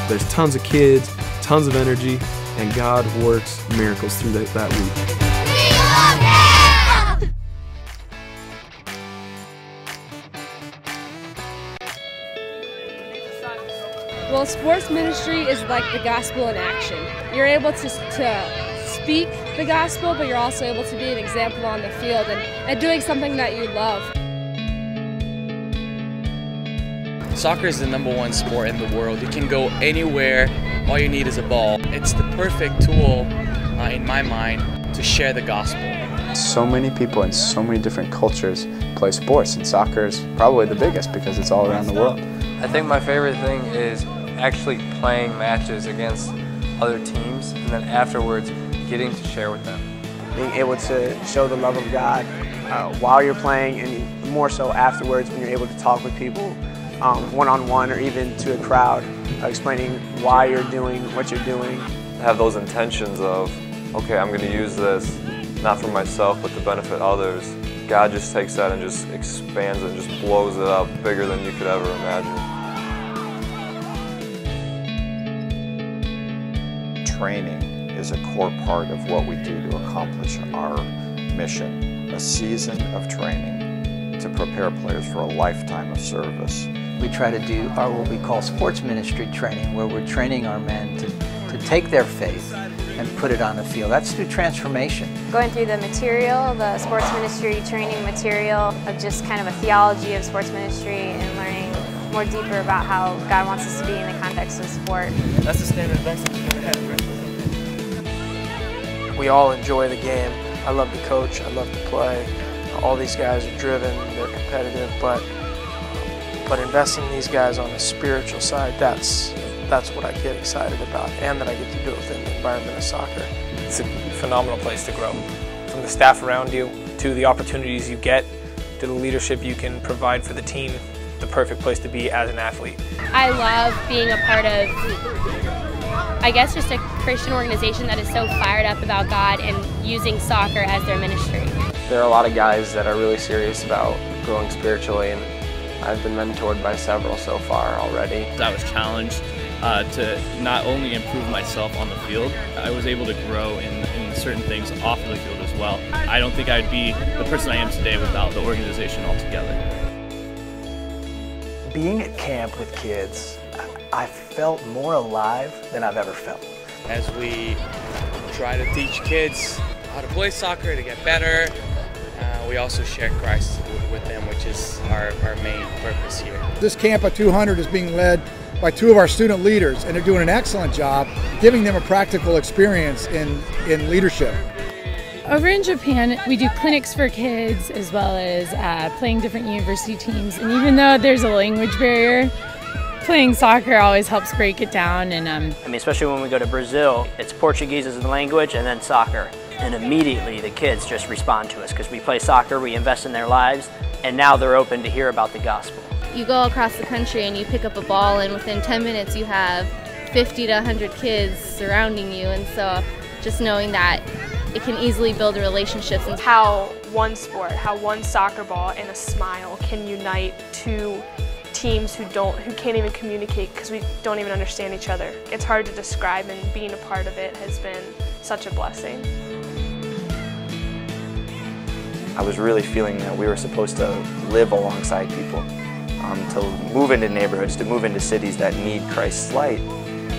There's tons of kids, tons of energy, and God works miracles through that week. Well, sports ministry is like the gospel in action. You're able to speak the gospel, but you're also able to be an example on the field and doing something that you love. Soccer is the #1 sport in the world. You can go anywhere, all you need is a ball. It's the perfect tool, in my mind, to share the gospel. So many people in so many different cultures play sports, and soccer is probably the biggest because it's all around the world. I think my favorite thing is actually playing matches against other teams, and then afterwards getting to share with them. Being able to show the love of God while you're playing, and more so afterwards when you're able to talk with people one-on-one or even to a crowd, explaining why you're doing what you're doing. Have those intentions of, okay, I'm going to use this not for myself but to benefit others. God just takes that and just expands it and just blows it up bigger than you could ever imagine. Training is a core part of what we do to accomplish our mission, a season of training to prepare players for a lifetime of service. We try to do what we call sports ministry training, where we're training our men to take their faith and put it on the field. That's through transformation. Going through the material, the sports ministry training material, of just kind of a theology of sports ministry and learning more deeper about how God wants us to be in the context of sport. That's the standard of excellence we're going to have. We all enjoy the game. I love to coach, I love to play. All these guys are driven, they're competitive, but investing in these guys on the spiritual side, that's what I get excited about, and that I get to do it within the environment of soccer. It's a phenomenal place to grow. From the staff around you, to the opportunities you get, to the leadership you can provide for the team, the perfect place to be as an athlete. I love being a part of, I guess, just a Christian organization that is so fired up about God and using soccer as their ministry. There are a lot of guys that are really serious about growing spiritually, and I've been mentored by several so far already. I was challenged to not only improve myself on the field, I was able to grow in certain things off of the field as well. I don't think I'd be the person I am today without the organization altogether. Being at camp with kids, I felt more alive than I've ever felt. As we try to teach kids how to play soccer, to get better, we also share Christ with them, which is our main purpose here. This camp of 200 is being led by two of our student leaders, and they're doing an excellent job giving them a practical experience in leadership. Over in Japan, we do clinics for kids as well as playing different university teams. And even though there's a language barrier, playing soccer always helps break it down. And I mean, especially when we go to Brazil, it's Portuguese as the language and then soccer. And immediately the kids just respond to us because we play soccer, we invest in their lives, and now they're open to hear about the gospel. You go across the country and you pick up a ball, and within 10 minutes you have 50 to 100 kids surrounding you, and so just knowing that it can easily build relationships. And how one sport, how one soccer ball and a smile can unite two teams who can't even communicate because we don't even understand each other. It's hard to describe, and being a part of it has been such a blessing. I was really feeling that we were supposed to live alongside people, to move into neighborhoods, to move into cities that need Christ's light,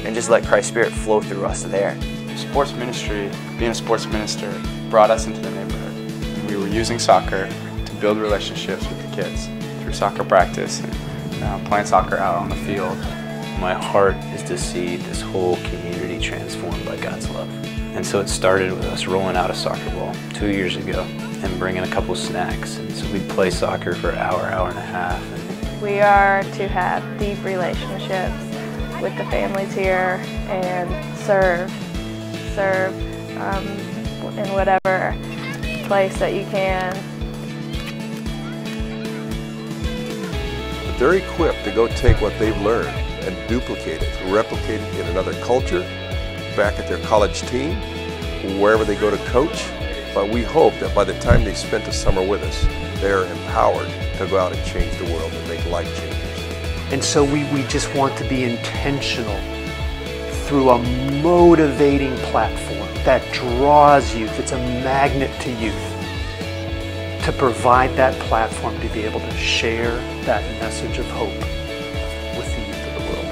and just let Christ's Spirit flow through us there. Sports ministry, being a sports minister, brought us into the neighborhood. We were using soccer to build relationships with the kids through soccer practice and playing soccer out on the field. My heart is to see this whole community transformed by God's love. And so it started with us rolling out a soccer ball 2 years ago and bringing a couple snacks. And so we'd play soccer for an hour, hour and a half. We are to have deep relationships with the families here and serve in whatever place that you can. They're equipped to go take what they've learned and duplicate it, replicate it in another culture, back at their college team, wherever they go to coach. But we hope that by the time they spent the summer with us, they're empowered to go out and change the world and make life changes. And so we just want to be intentional through a motivating platform that draws youth. It's a magnet to youth, to provide that platform to be able to share that message of hope with the youth of the world.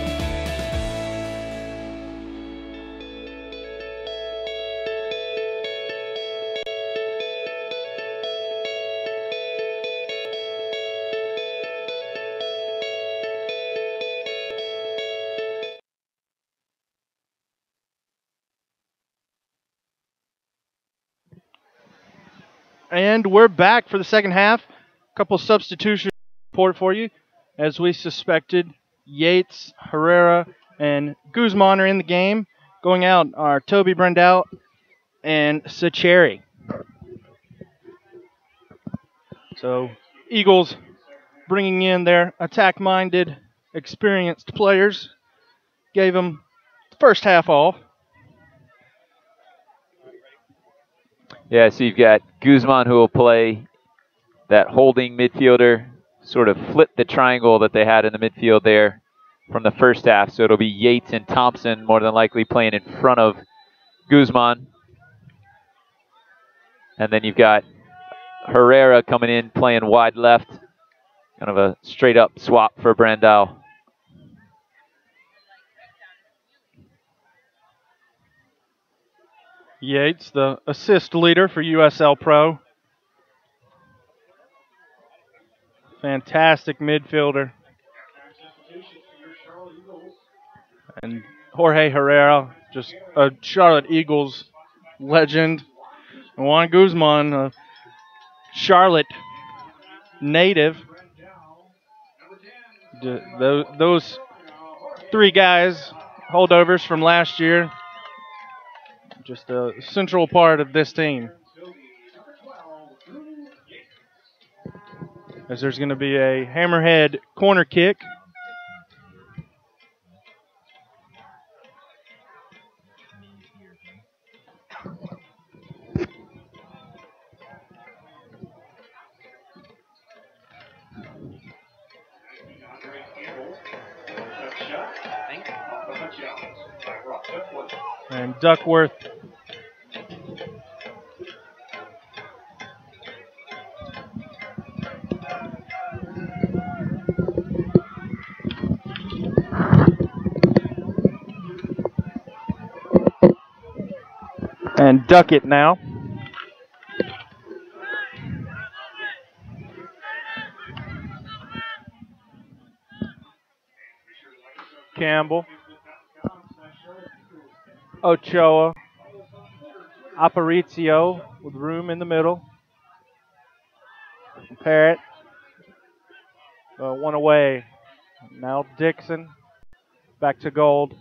And we're back for the second half. A couple substitutions report for you. As we suspected, Yates, Herrera, and Guzman are in the game. Going out are Toby Brendel and Sacheri. So Eagles bringing in their attack-minded, experienced players. Gave them the first half off. Yeah, so you've got Guzman who will play that holding midfielder, sort of flip the triangle that they had in the midfield there from the first half. So it'll be Yates and Thompson more than likely playing in front of Guzman. And then you've got Herrera coming in playing wide left, kind of a straight up swap for Brandau. Yates, the assist leader for USL Pro. Fantastic midfielder. And Jorge Herrera, just a Charlotte Eagles legend. And Juan Guzman, a Charlotte native. Those three guys, holdovers from last year, just a central part of this team. As there's going to be a Hammerhead corner kick. And Duckworth and Duckett now. Campbell. Ochoa. Aparicio with room in the middle. Parrott. One away. Now Dixon. Back to Gold.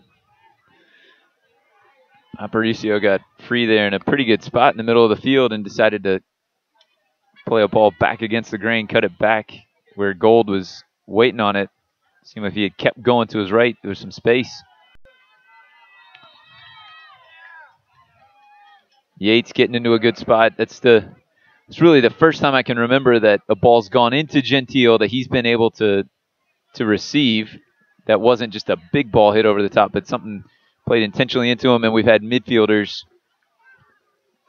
Aparicio got free there in a pretty good spot in the middle of the field and decided to play a ball back against the grain, cut it back where Gold was waiting on it. Seemed like if he had kept going to his right, there was some space. Yates getting into a good spot. It's really the first time I can remember that a ball's gone into Gentile that he's been able to receive. That wasn't just a big ball hit over the top, but something played intentionally into him, and we've had midfielders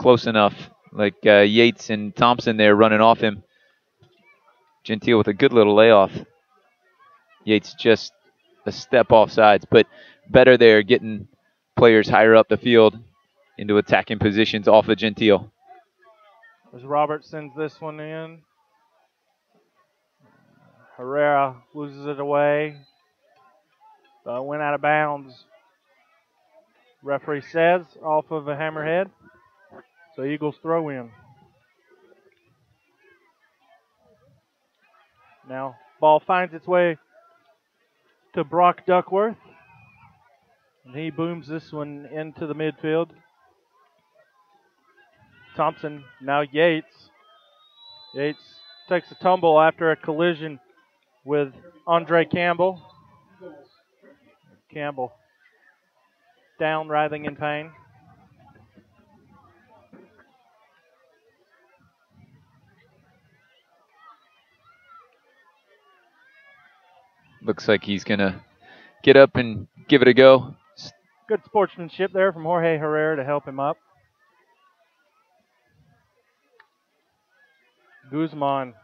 close enough, like Yates and Thompson there running off him. Gentile with a good little layoff. Yates just a step off sides, but better there getting players higher up the field into attacking positions off of Gentile. As Robert sends this one in. Herrera loses it away. Went out of bounds. Referee says off of a Hammerhead. So Eagles throw in. Now ball finds its way to Brock Duckworth. And he booms this one into the midfield. Thompson, now Yates. Yates takes a tumble after a collision with Andre Campbell. Campbell down, writhing in pain. Looks like he's going to get up and give it a go. Good sportsmanship there from Jorge Herrera to help him up. Guzman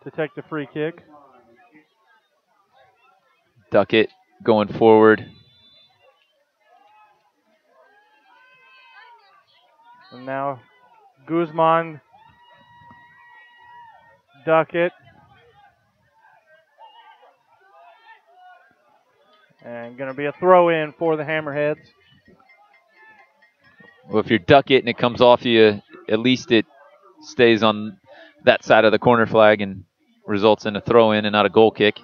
to take the free kick. Duckett going forward. And now Guzman, Duckett. And going to be a throw in for the Hammerheads. Well, if you're Duckett and it comes off you, at least it stays on that side of the corner flag and results in a throw in and not a goal kick.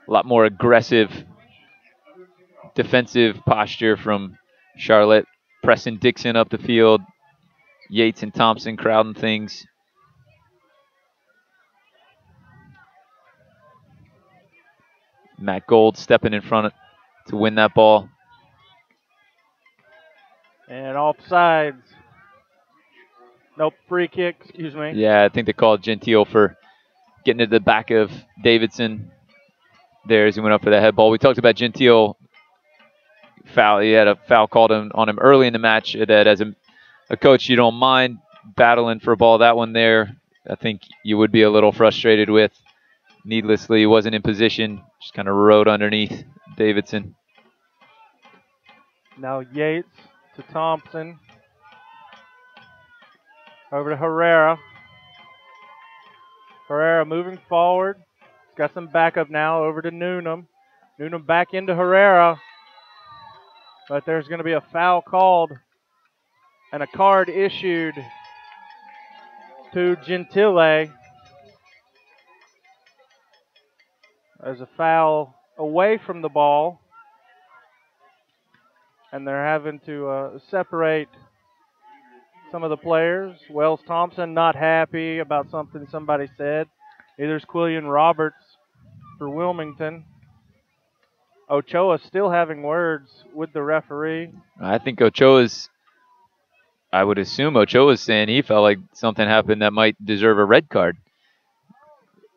A lot more aggressive defensive posture from Charlotte. Pressing Dixon up the field. Yates and Thompson crowding things. Matt Gold stepping in front to win that ball. And offsides. Nope, free kick, excuse me. Yeah, I think they called Gentile for getting to the back of Davidson there as he went up for the head ball. We talked about Gentile foul. He had a foul called on him early in the match that as a coach, you don't mind battling for a ball. That one there, I think you would be a little frustrated with. Needlessly, he wasn't in position, just kind of rode underneath Davidson. Now Yates to Thompson. Over to Herrera. Herrera moving forward. He's got some backup now over to Newnham. Newnham back into Herrera. But there's going to be a foul called and a card issued to Gentile. There's a foul away from the ball. And they're having to separate some of the players. Wells Thompson not happy about something somebody said. Neither is Quillian Roberts for Wilmington. Ochoa still having words with the referee. I think I would assume Ochoa's saying he felt like something happened that might deserve a red card.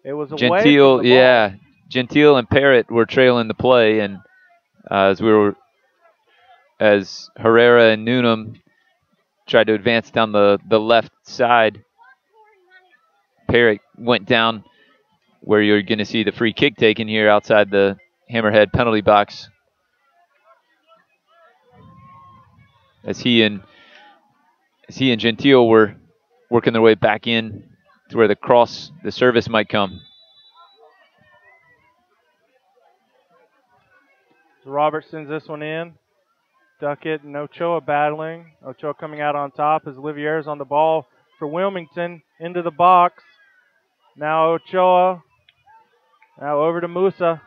It was away Gentile, from the ball. yeah. Gentile and Parrott were trailing the play, and as Herrera and Newnham tried to advance down the left side, Parrott went down where you're going to see the free kick taken here outside the Hammerhead penalty box. As he and Gentile were working their way back in to where the service might come. Robert sends this one in. Duckett and Ochoa battling. Ochoa coming out on top as Olivier's on the ball for Wilmington into the box. Now Ochoa. Now over to Musa.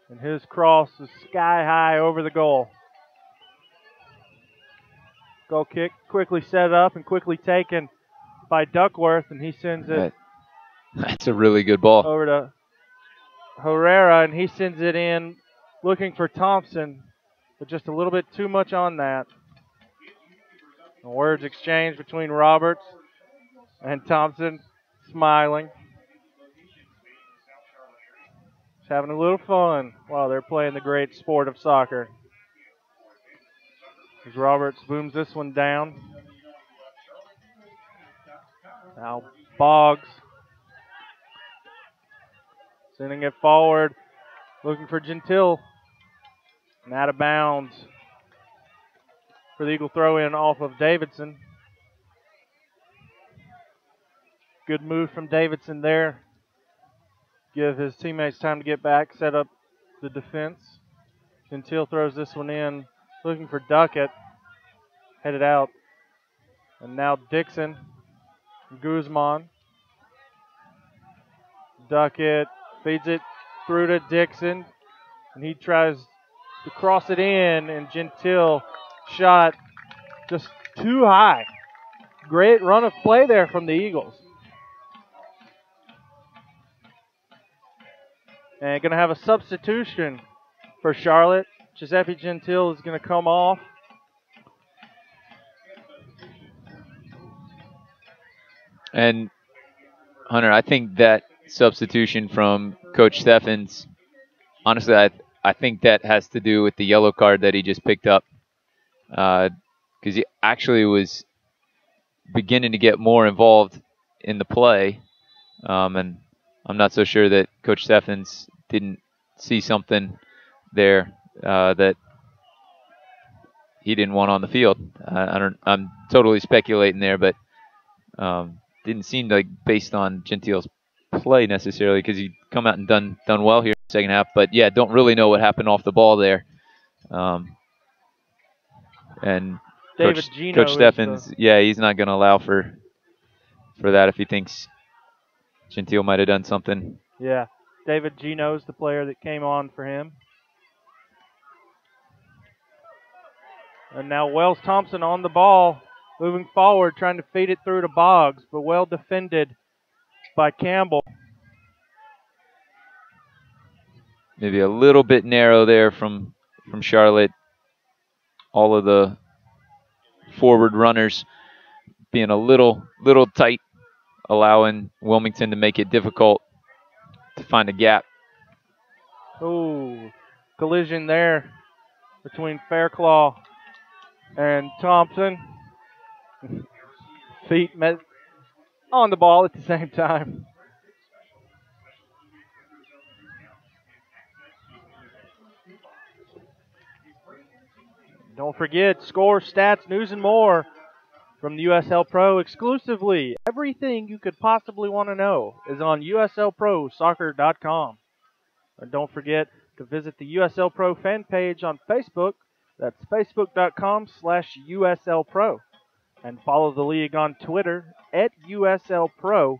And his cross is sky high over the goal. Goal kick quickly set up and quickly taken by Duckworth, and he sends it. That's a really good ball. Over to Herrera, and he sends it in looking for Thompson, but just a little bit too much on that. Words exchanged between Roberts and Thompson, smiling. Just having a little fun while they're playing the great sport of soccer. As Roberts booms this one down. Now Boggs sending it forward, looking for Gentile. And out of bounds for the Eagle throw-in off of Davidson. Good move from Davidson there. Give his teammates time to get back, set up the defense. Gentile throws this one in, looking for Duckett. Headed out. And now Dixon, Guzman. Duckett feeds it through to Dixon, and he tries to cross it in, and Gentile shot just too high. Great run of play there from the Eagles. And going to have a substitution for Charlotte. Giuseppe Gentile is going to come off. And Hunter, I think that substitution from Coach Steffens, honestly, I think that has to do with the yellow card that he just picked up, because he actually was beginning to get more involved in the play, and I'm not so sure that Coach Steffens didn't see something there that he didn't want on the field. I'm totally speculating there, but didn't seem like based on Gentile's play necessarily, because he come out and done well here in the second half. But yeah, don't really know what happened off the ball there. And Coach Steffens, yeah, he's not going to allow for that if he thinks Gentile might have done something. Yeah, David Gino's the player that came on for him. And now Wells Thompson on the ball, moving forward, trying to feed it through to Boggs, but well defended by Campbell. Maybe a little bit narrow there from Charlotte. All of the forward runners being a little tight, allowing Wilmington to make it difficult to find a gap. Ooh, collision there between Fairclough and Thompson. Feet met on the ball at the same time. Don't forget, score, stats, news, and more from the USL Pro exclusively. Everything you could possibly want to know is on USLProSoccer.com. And don't forget to visit the USL Pro fan page on Facebook. That's Facebook.com/USL Pro. And follow the league on Twitter at USL Pro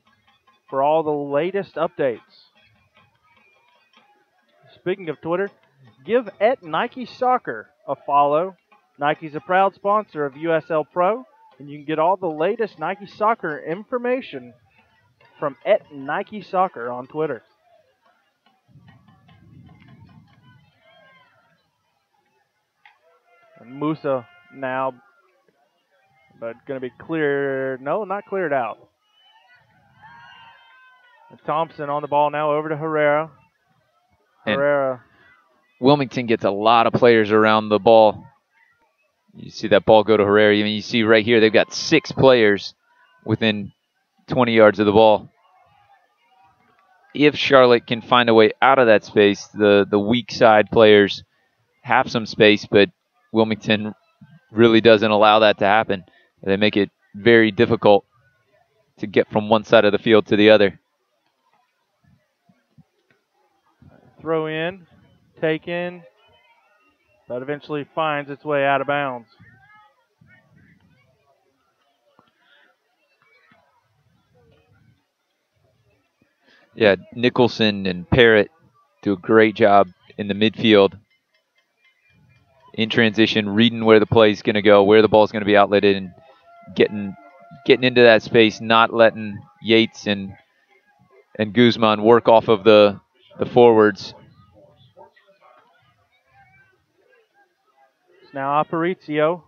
for all the latest updates. Speaking of Twitter, give at Nike Soccer a follow. Nike's a proud sponsor of USL Pro, and you can get all the latest Nike Soccer information from at Nike Soccer on Twitter. And Musa now, but going to be cleared. No, not cleared out. And Thompson on the ball now over to Herrera. Herrera. Wilmington gets a lot of players around the ball. You see that ball go to Herrera. I mean, you see right here they've got 6 players within 20 yards of the ball. If Charlotte can find a way out of that space, the weak side players have some space, but Wilmington really doesn't allow that to happen. They make it very difficult to get from one side of the field to the other. Throw in, taken, but eventually finds its way out of bounds. Yeah, Nicholson and Parrott do a great job in the midfield. In transition, reading where the play is going to go, where the ball is going to be outletted, and getting into that space, not letting Yates and Guzman work off of the forwards. Now Aparicio.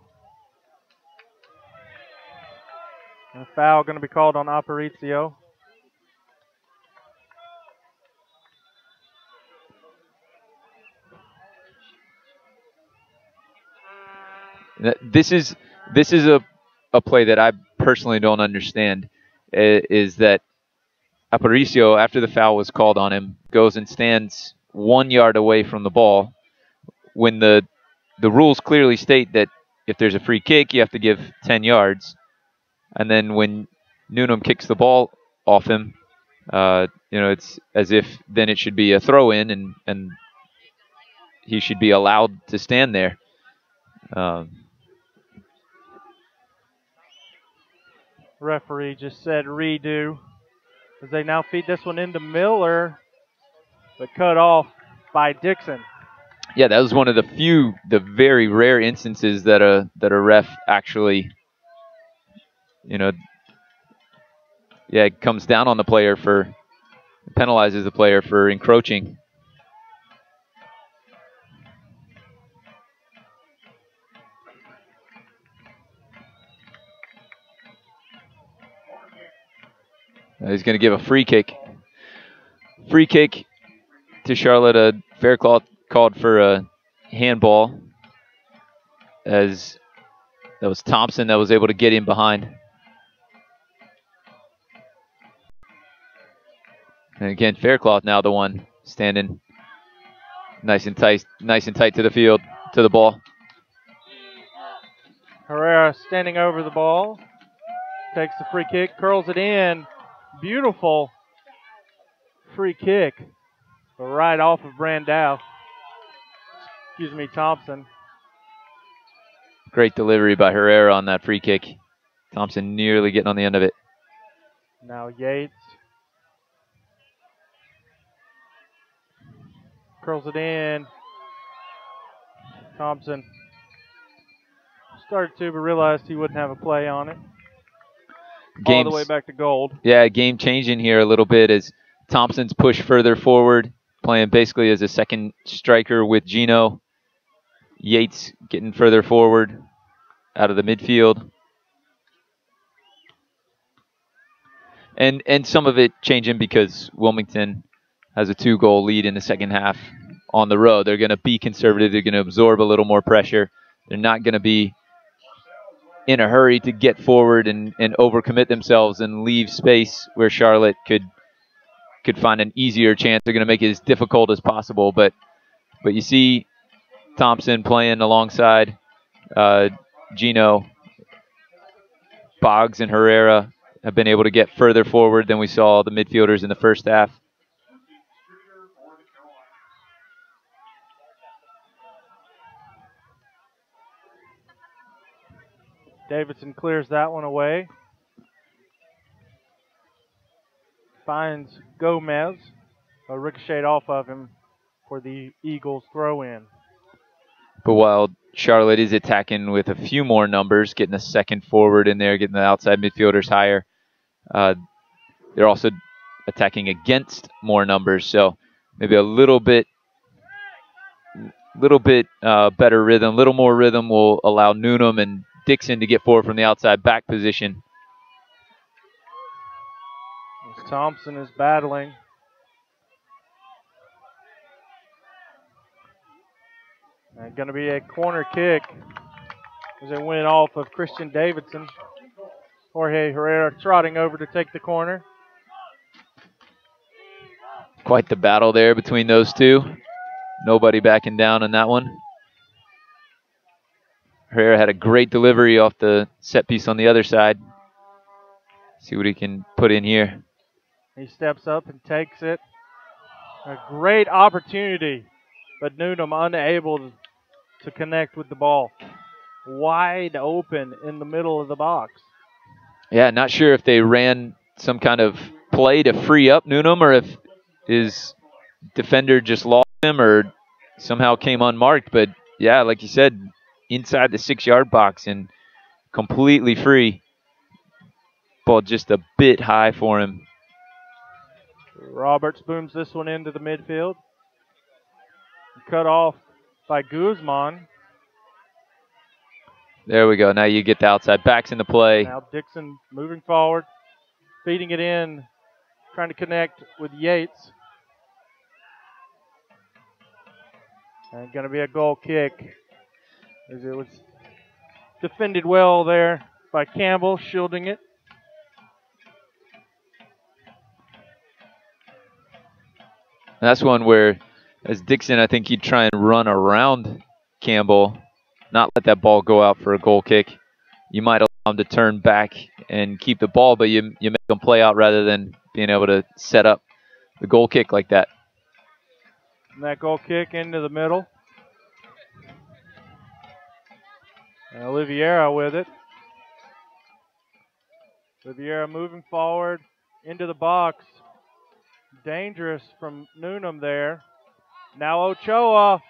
A foul going to be called on Aparicio. This is a play that I personally don't understand. Is that Aparicio, after the foul was called on him, goes and stands 1 yard away from the ball when the rules clearly state that if there's a free kick, you have to give 10 yards. And then when Newnham kicks the ball off him, it's as if then it should be a throw-in, and he should be allowed to stand there. Referee just said redo as they now feed this one into Miller, but cut off by Dixon. Yeah, that was one of the very rare instances that a ref actually, it comes down on the player penalizes the player for encroaching. He's going to give a free kick. Free kick to Charlotte. A fair call called for a handball, as that was Thompson that was able to get in behind. And again, Faircloth now the one standing nice and tight to the field, to the ball. Herrera standing over the ball, takes the free kick, curls it in. Beautiful free kick right off of Brandau. Thompson. Great delivery by Herrera on that free kick. Thompson nearly getting on the end of it. Now Yates curls it in. Thompson started to, but realized he wouldn't have a play on it. All the way back to gold. Yeah, game changing here a little bit as Thompson's pushed further forward, playing basically as a second striker with Gino. Yates getting further forward out of the midfield. And some of it changing because Wilmington has a 2-goal lead in the second half on the road. They're going to be conservative. They're going to absorb a little more pressure. They're not going to be in a hurry to get forward and overcommit themselves and leave space where Charlotte could find an easier chance. They're going to make it as difficult as possible. But you see Thompson playing alongside Gino. Boggs and Herrera have been able to get further forward than we saw the midfielders in the first half. Davidson clears that one away. Finds Gomez. A ricochet off of him for the Eagles throw in. But while Charlotte is attacking with a few more numbers, getting a second forward in there, getting the outside midfielders higher, they're also attacking against more numbers. So maybe a little bit better rhythm, a little more rhythm will allow Newnham and Dixon to get forward from the outside back position. As Thompson is battling. And going to be a corner kick as it went off of Christian Davidson. Jorge Herrera trotting over to take the corner. Quite the battle there between those two. Nobody backing down on that one. Herrera had a great delivery off the set piece on the other side. See what he can put in here. He steps up and takes it. A great opportunity, but Newnham unable to connect with the ball. Wide open in the middle of the box. Yeah, not sure if they ran some kind of play to free up Newnham or if his defender just lost him or somehow came unmarked. But yeah, like you said, inside the 6-yard box and completely free. Ball just a bit high for him. Roberts booms this one into the midfield. Cut off by Guzman. There we go. Now you get the outside backs into play. Now Dixon moving forward, feeding it in, trying to connect with Yates. And going to be a goal kick. As it was defended well there by Campbell, shielding it. And that's one where, as Dixon, I think he'd try and run around Campbell. not let that ball go out for a goal kick. You might allow them to turn back and keep the ball, but you make them play out rather than being able to set up the goal kick like that. And that goal kick into the middle. And Oliveira with it. Oliveira moving forward into the box. Dangerous from Noonan there. Now Ochoa.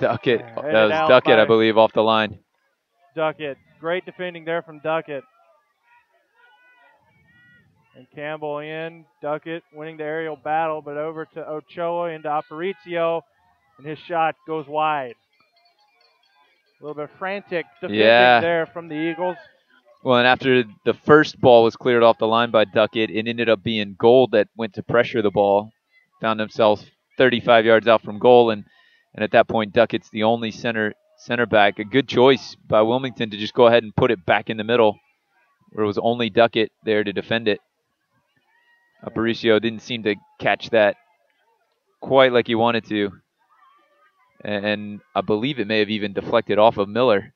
Duckett. That was Duckett, I believe, off the line. Duckett. Great defending there from Duckett. And Campbell in. Duckett winning the aerial battle, but over to Ochoa into Aparicio. And his shot goes wide. A little bit frantic defending there from the Eagles. Well, and after the first ball was cleared off the line by Duckett, it ended up being Gold that went to pressure the ball. Found themselves 35 yards out from goal, and at that point, Duckett's the only center back. A good choice by Wilmington to just go ahead and put it back in the middle, where it was only Duckett there to defend it. Aparicio didn't seem to catch that quite like he wanted to, and I believe it may have even deflected off of Miller.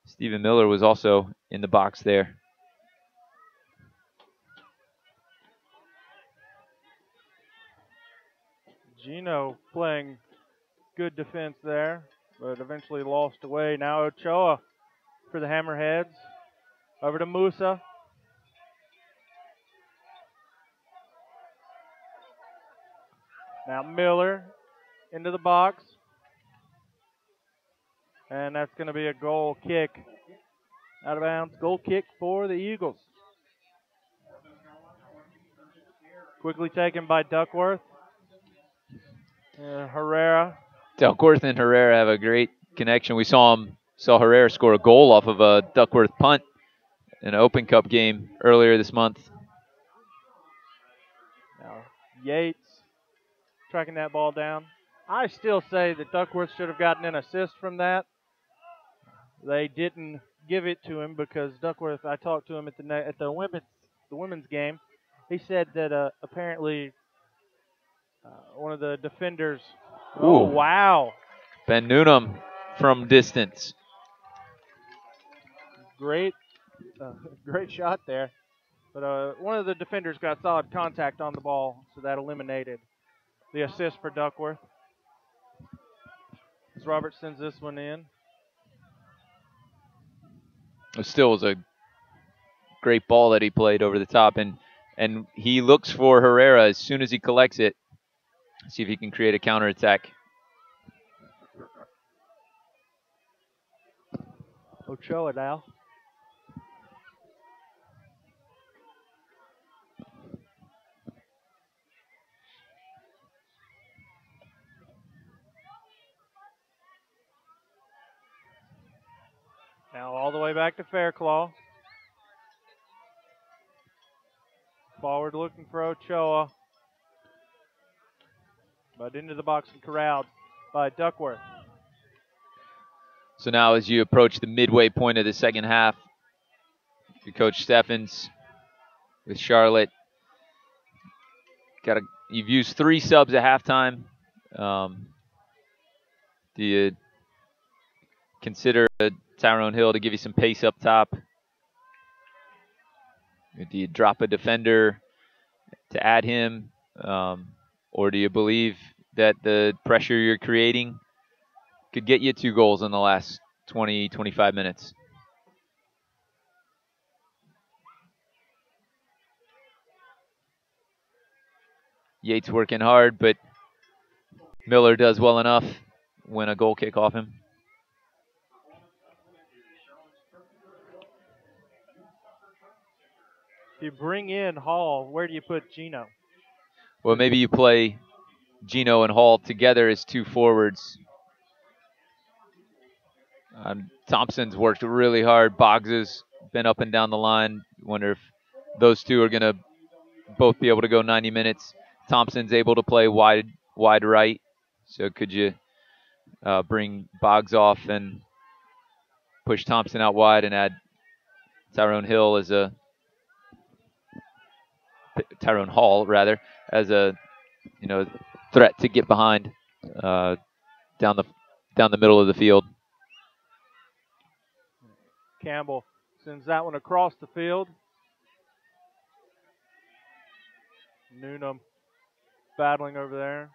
Stephen Miller was also in the box there. Gino playing good defense there, but eventually lost away. Now Ochoa for the Hammerheads. Over to Musa. Now Miller into the box. And that's going to be a goal kick. Out of bounds. Goal kick for the Eagles. Quickly taken by Duckworth. Herrera. Duckworth and Herrera have a great connection. We saw Herrera score a goal off of a Duckworth punt in an Open Cup game earlier this month. Now Yates tracking that ball down. I still say that Duckworth should have gotten an assist from that. They didn't give it to him because Duckworth, I talked to him at the women's game. He said that apparently one of the defenders. Ooh. Oh, wow. Ben Noonan from distance. Great shot there. But one of the defenders got solid contact on the ball, so that eliminated the assist for Duckworth. As Robert sends this one in. It still was a great ball that he played over the top, and he looks for Herrera as soon as he collects it. See if he can create a counterattack. Ochoa now. Now all the way back to Fairclaw. Forward looking for Ochoa. But into the box and corralled by Duckworth. So now as you approach the midway point of the second half, your Coach Steffens with Charlotte. You've used 3 subs at halftime. Do you consider Tyrone Hill to give you some pace up top? Do you drop a defender to add him? Or do you believe that the pressure you're creating could get you 2 goals in the last 20, 25 minutes? Yates working hard, but Miller does well enough. Win a goal kick off him. If you bring in Hall, where do you put Gino? Well, maybe you play Gino and Hall together as 2 forwards. Thompson's worked really hard. Boggs has been up and down the line. Wonder if those 2 are going to both be able to go 90 minutes. Thompson's able to play wide right. So could you bring Boggs off and push Thompson out wide and add Tyrone Hall rather as a threat to get behind down the middle of the field. Campbell sends that one across the field. Newnham battling over there.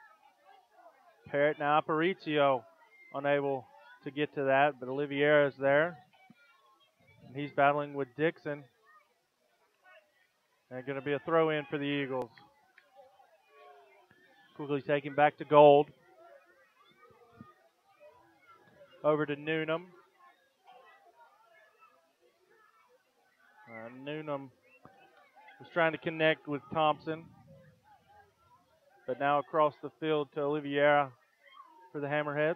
Parrott now, Aparicio unable to get to that, but Oliveira is there. And he's battling with Dixon. And going to be a throw in for the Eagles. Quickly taken back to Gold. Over to Newnham. Newnham was trying to connect with Thompson. But now across the field to Oliveira for the Hammerheads.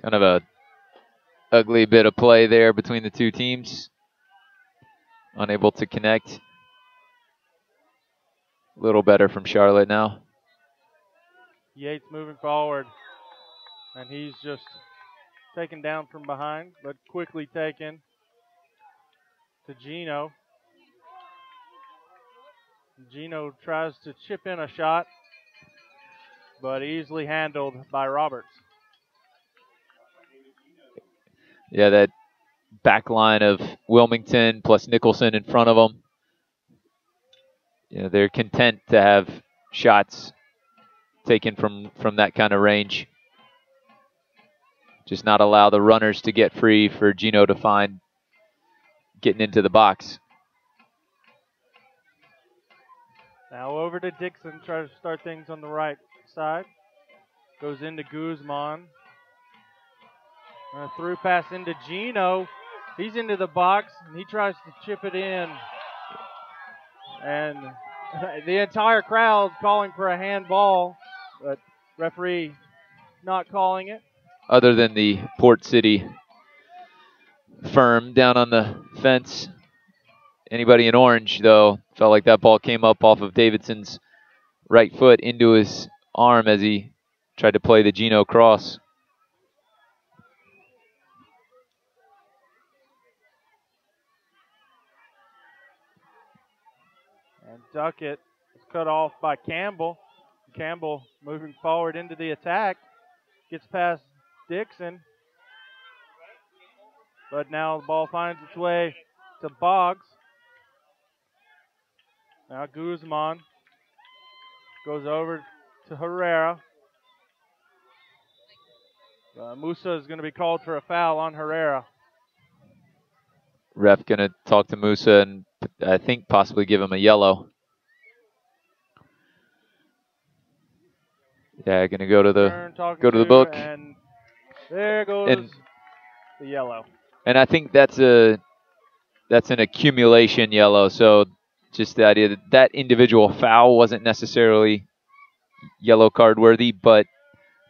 Kind of a ugly bit of play there between the two teams. Unable to connect. A little better from Charlotte now. Yates moving forward. And he's just taken down from behind, but quickly taken to Gino. Gino tries to chip in a shot, but easily handled by Roberts. Yeah, that back line of Wilmington plus Nicholson in front of them. You know, they're content to have shots taken from that kind of range. Just not allow the runners to get free for Gino to find getting into the box. Now over to Dixon, try to start things on the right side. Goes into Guzman. A through pass into Gino. He's into the box, and he tries to chip it in. And the entire crowd calling for a handball, but referee not calling it. Other than the Port City firm down on the fence. Anybody in orange, though, felt like that ball came up off of Davidson's right foot into his arm as he tried to play the Gino cross. And Duckett is cut off by Campbell. Campbell moving forward into the attack. Gets past Dixon. But now the ball finds its way to Boggs. Now Guzman goes over to Herrera. Musa is going to be called for a foul on Herrera. Ref going to talk to Musa and I think possibly give him a yellow. Yeah, going to go to the book. And there goes the yellow. And I think that's an accumulation yellow. So just the idea that that individual foul wasn't necessarily yellow card worthy, but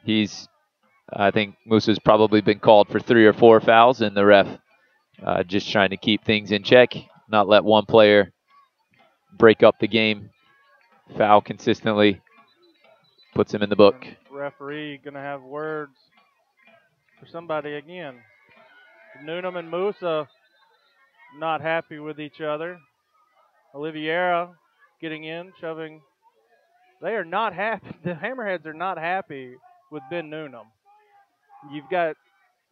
I think Musa's probably been called for 3 or 4 fouls, and the ref just trying to keep things in check, not let one player break up the game. Foul consistently puts him in the book. Referee going to have words for somebody again. Newnham and Musa not happy with each other. Oliveira getting in, shoving. They are not happy. The Hammerheads are not happy with Ben Newnham. You've got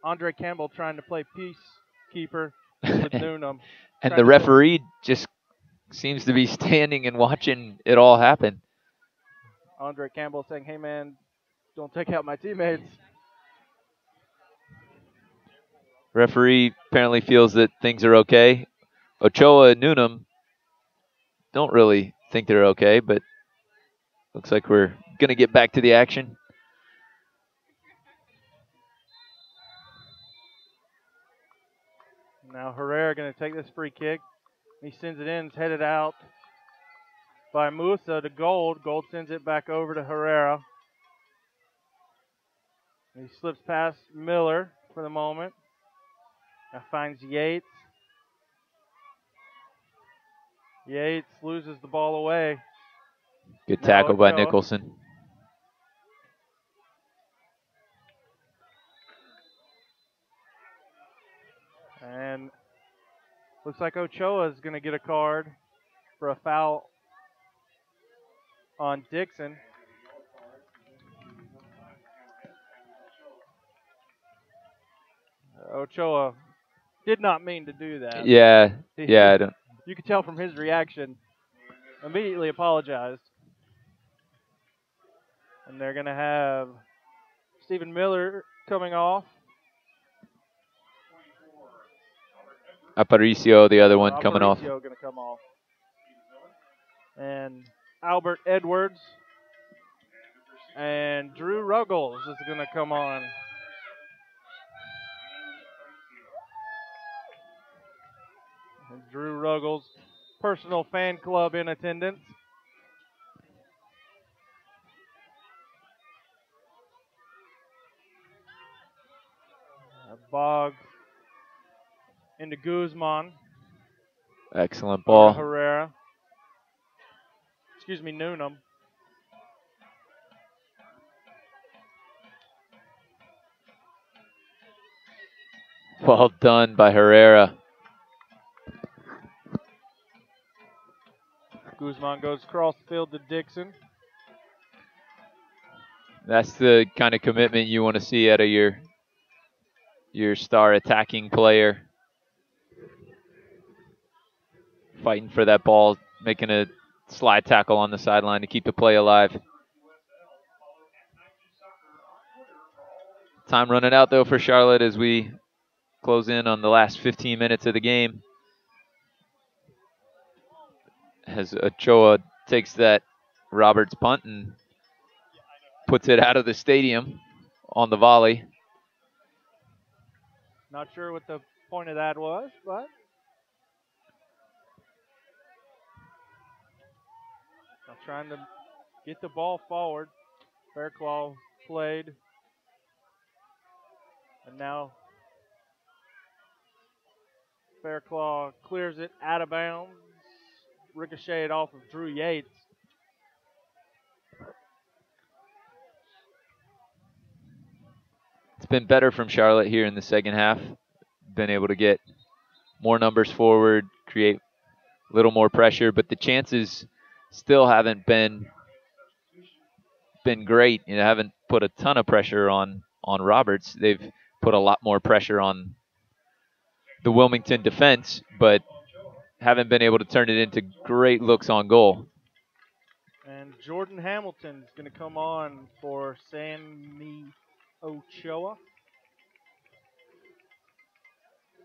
Andre Campbell trying to play peacekeeper with Newnham. And the referee just seems to be standing and watching it all happen. Andre Campbell saying, hey man, don't take out my teammates. Referee apparently feels that things are okay. Ochoa and Newnham don't really think they're okay, but looks like we're going to get back to the action. Now Herrera going to take this free kick. He sends it in, it's headed out by Musa to Gold. Gold sends it back over to Herrera. He slips past Miller for the moment. Now finds Yates. Yates loses the ball away. Good tackle by Nicholson. And looks like Ochoa is going to get a card for a foul on Dixon. Ochoa did not mean to do that. Yeah, yeah, I don't. You could tell from his reaction. Immediately apologized. And they're going to have Stephen Miller coming off. Aparicio, the other one, coming off. Aparicio going to come off. And Albert Edwards and Drew Ruggles is going to come on. And Drew Ruggles, personal fan club in attendance. Boggs into Guzman. Excellent ball. Herrera. Excuse me, Noonan. Well done by Herrera. Guzman goes across the field to Dixon. That's the kind of commitment you want to see out of your star attacking player. Fighting for that ball, making a slide tackle on the sideline to keep the play alive. Time running out, though, for Charlotte as we close in on the last 15 minutes of the game. As Ochoa takes that Roberts punt and puts it out of the stadium on the volley. Not sure what the point of that was, but I'm trying to get the ball forward. Fairclough played. And now Fairclough clears it out of bounds. Ricocheted off of Drew Yates. It's been better from Charlotte here in the second half. Been able to get more numbers forward, create a little more pressure, but the chances still haven't been great. You know, haven't put a ton of pressure on Roberts. They've put a lot more pressure on the Wilmington defense, but haven't been able to turn it into great looks on goal. And Jordan Hamilton's going to come on for Sammy Ochoa.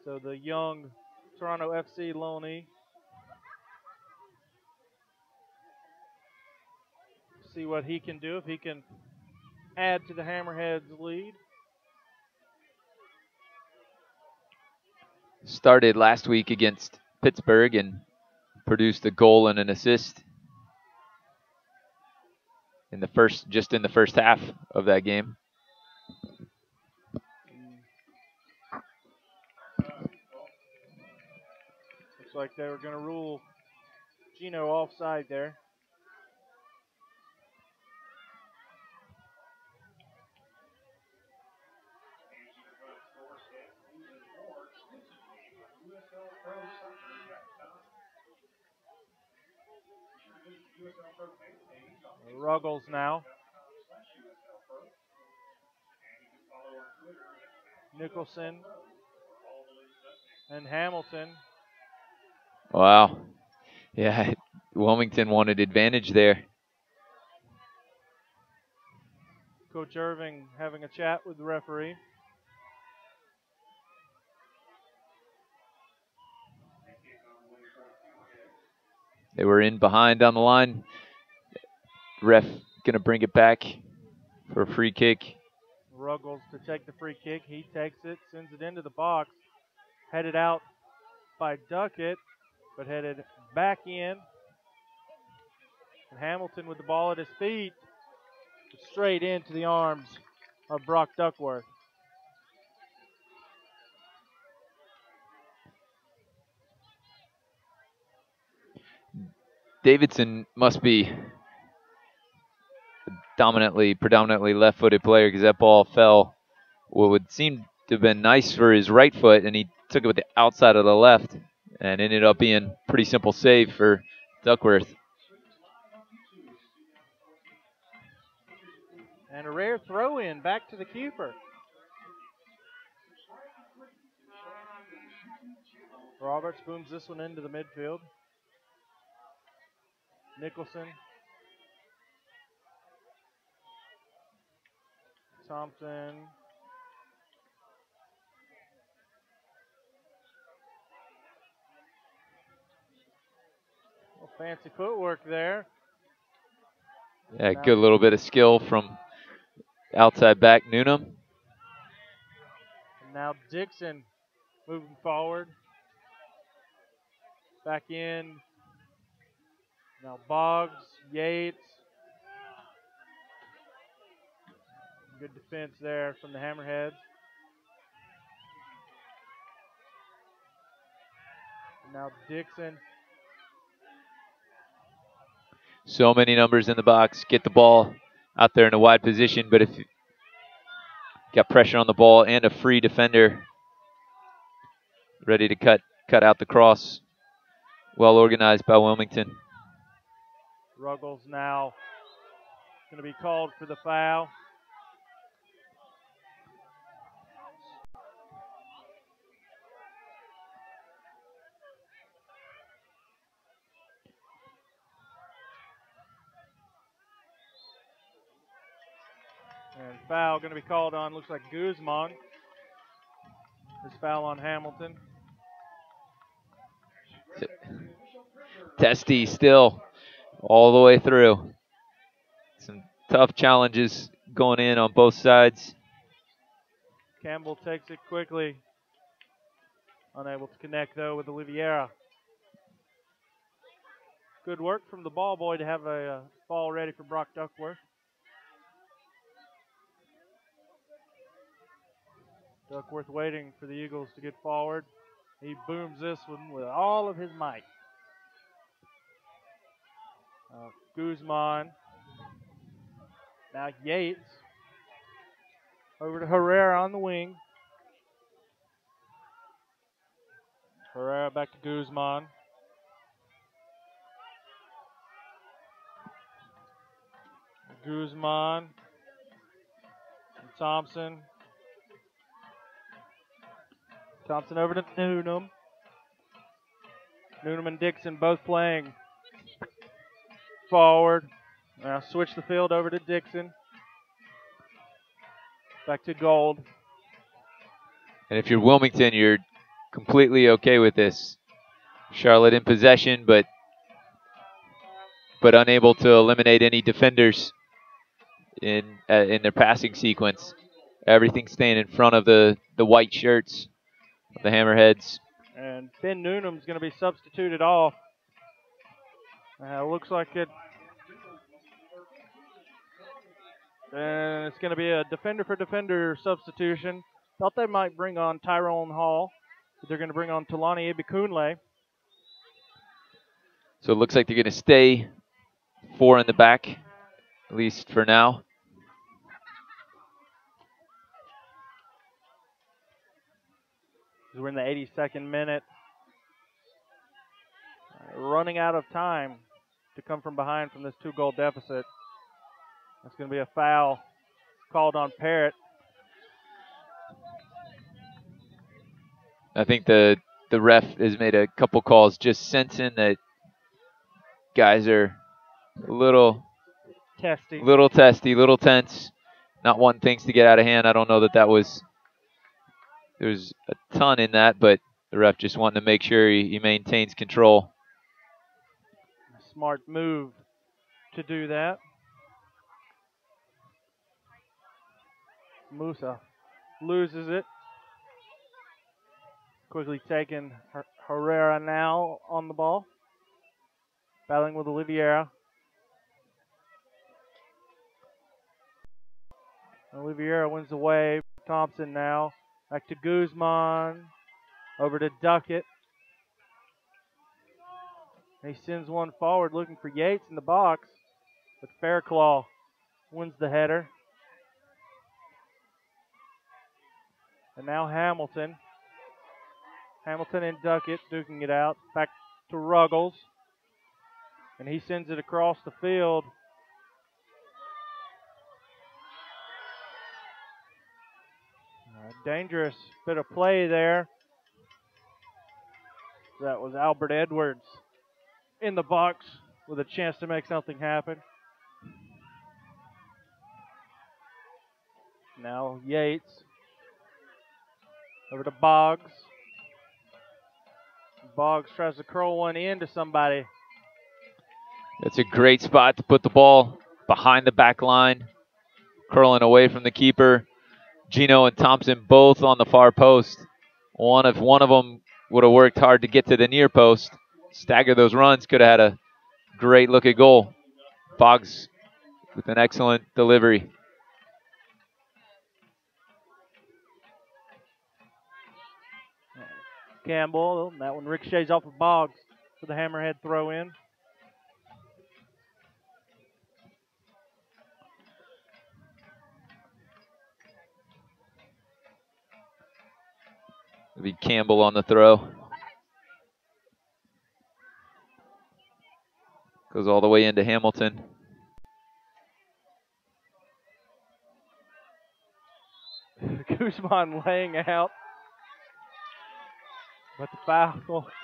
So the young Toronto FC loanee. See what he can do, if he can add to the Hammerheads' lead. Started last week against Pittsburgh and produced a goal and an assist in the first half of that game. Looks like they were going to rule Gino offside there. Ruggles now. Nicholson and Hamilton. Wow. Yeah, Wilmington wanted advantage there. Coach Irving having a chat with the referee. They were in behind on the line. Ref going to bring it back for a free kick. Ruggles to take the free kick. He takes it, sends it into the box. Headed out by Duckett, but headed back in. And Hamilton with the ball at his feet. Straight into the arms of Brock Duckworth. Davidson must be predominantly left-footed player, because that ball fell what would seem to have been nice for his right foot, and he took it with the outside of the left and ended up being pretty simple save for Duckworth. And a rare throw-in back to the keeper. Roberts booms this one into the midfield. Nicholson. Thompson. Well, fancy footwork there. Yeah, good little bit of skill from outside back Noonan. And now Dixon moving forward. Back in. Now Boggs, Yates. Good defense there from the Hammerheads. Now Dixon. So many numbers in the box. Get the ball out there in a wide position, but if you got pressure on the ball and a free defender ready to cut out the cross. Well organized by Wilmington. Ruggles now going to be called for the foul. And foul going to be called on, looks like Guzman. His foul on Hamilton. Testy still all the way through. Some tough challenges going in on both sides. Campbell takes it quickly. Unable to connect, though, with Oliveira. Good work from the ball boy to have a ball ready for Brock Duckworth. Duckworth waiting for the Eagles to get forward. He booms this one with all of his might. Guzman. Now Yates. Over to Herrera on the wing. Herrera back to Guzman. Guzman. And Thompson. Thompson over to Noonan. Noonan and Dixon both playing forward. Now switch the field over to Dixon. Back to Gold. And if you're Wilmington, you're completely okay with this. Charlotte in possession, but unable to eliminate any defenders in their passing sequence. Everything staying in front of the white shirts of the Hammerheads. And Ben Noonan's going to be substituted off. Looks like it. And it's going to be a defender for defender substitution. Thought they might bring on Tyrone Hall, but they're going to bring on Talani Ibikunle. So it looks like they're going to stay 4 in the back, at least for now. We're in the 82nd minute. Running out of time to come from behind from this 2-goal deficit. That's going to be a foul called on Parrott. I think the ref has made a couple calls just sensing that guys are a little testy, little tense, not wanting things to get out of hand. I don't know that was, there's a ton in that, but the ref just wanting to make sure he maintains control. Smart move to do that. Musa loses it. Quickly taken Herrera now on the ball. Battling with Oliveira. Oliveira wins away. Thompson now. Back to Guzman. Over to Duckett. He sends one forward looking for Yates in the box. But Fairclaw wins the header. And now Hamilton. Hamilton and Duckett duking it out. Back to Ruggles. And he sends it across the field. Dangerous bit of play there. That was Albert Edwards in the box with a chance to make something happen. Now Yates over to Boggs. Boggs tries to curl one into somebody. That's a great spot to put the ball behind the back line, curling away from the keeper. Gino and Thompson both on the far post. If one of them would have worked hard to get to the near post, stagger those runs, could have had a great look at goal. Boggs with an excellent delivery. Campbell, that one ricochets off of Boggs for the Hammerhead throw in. It'll be Campbell on the throw. Goes all the way into Hamilton. Guzman laying out. But the foul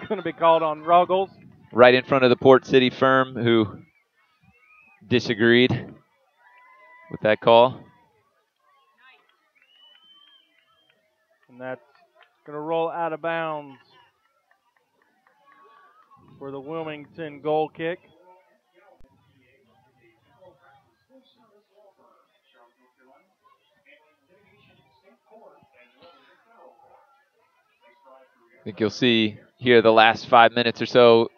is going to be called on Ruggles. Right in front of the Port City firm who disagreed with that call. And that's going to roll out of bounds for the Wilmington goal kick. I think you'll see here the last 5 minutes or so,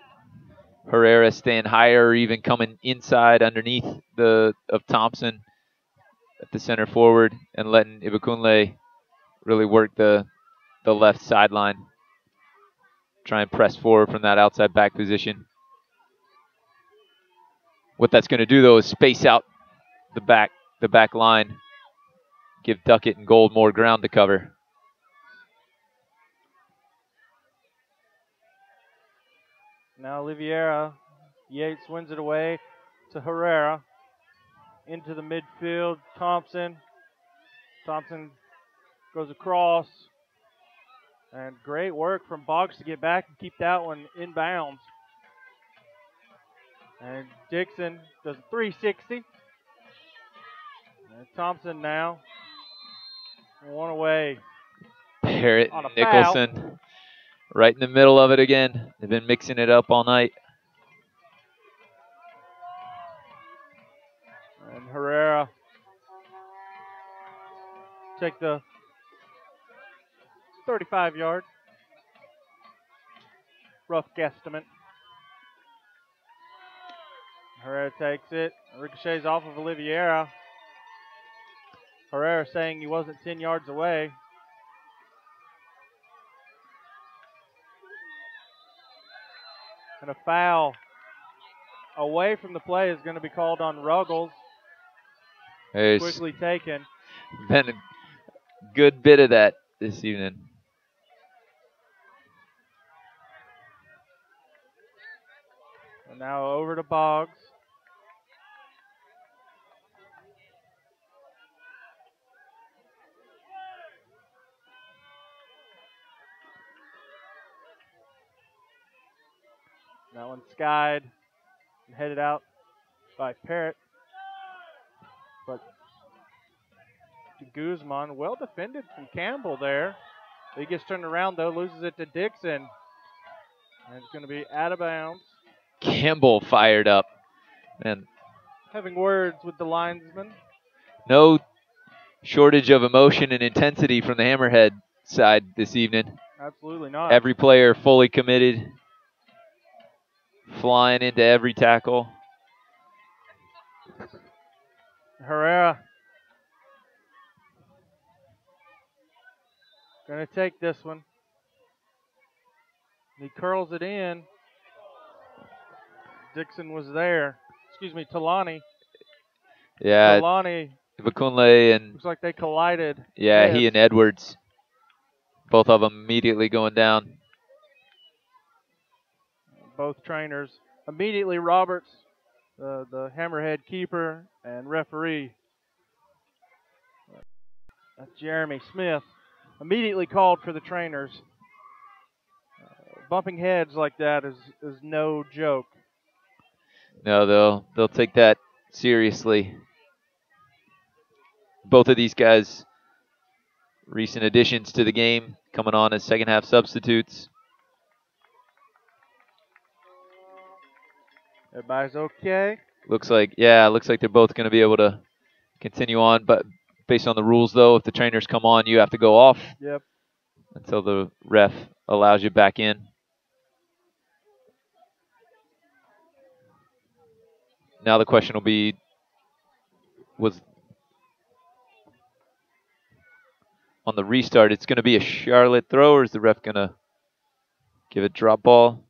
Herrera staying higher or even coming inside underneath of Thompson at the center forward and letting Ibakunle really work the left sideline. Try and press forward from that outside back position. What that's going to do though is space out the back line, give Duckett and Gold more ground to cover. Now Oliveira, Yates wins it away to Herrera. Into the midfield, Thompson. Thompson goes across. And great work from Boggs to get back and keep that one in bounds. And Dixon does a 360. And Thompson now. One away. Barrett On a Nicholson. foul. Right in the middle of it again. They've been mixing it up all night. And Herrera take the 35-yard. Rough guesstimate. Herrera takes it. Ricochets off of Oliveira. Herrera saying he wasn't 10 yards away. And a foul away from the play is going to be called on Ruggles. There's Quickly taken. been a good bit of that this evening. And now over to Boggs. That one skied and headed out by Parrott. But to Guzman, well defended from Campbell there. He gets turned around though, loses it to Dixon. And it's going to be out of bounds. Campbell fired up. And Having words with the linesman. no shortage of emotion and intensity from the Hammerhead side this evening. Absolutely not. Every player fully committed, flying into every tackle. Herrera going to take this one. He curls it in. Dixon was there. Excuse me, Talani. Yeah, Talani. Ibakunle and Looks like they collided. yeah, he and Edwards, both of them immediately going down. Both trainers. Immediately Roberts, the Hammerhead keeper and referee. That's Jeremy Smith. Immediately called for the trainers. bumping heads like that is no joke. No, they'll take that seriously. Both of these guys, recent additions to the game, coming on as second half substitutes. Everybody's okay. Looks like they're both going to be able to continue on, but based on the rules, though, if the trainers come on, you have to go off. Yep. Until the ref allows you back in. Now the question will be, was on the restart, it's going to be a Charlotte throw, or is the ref going to give it drop ball?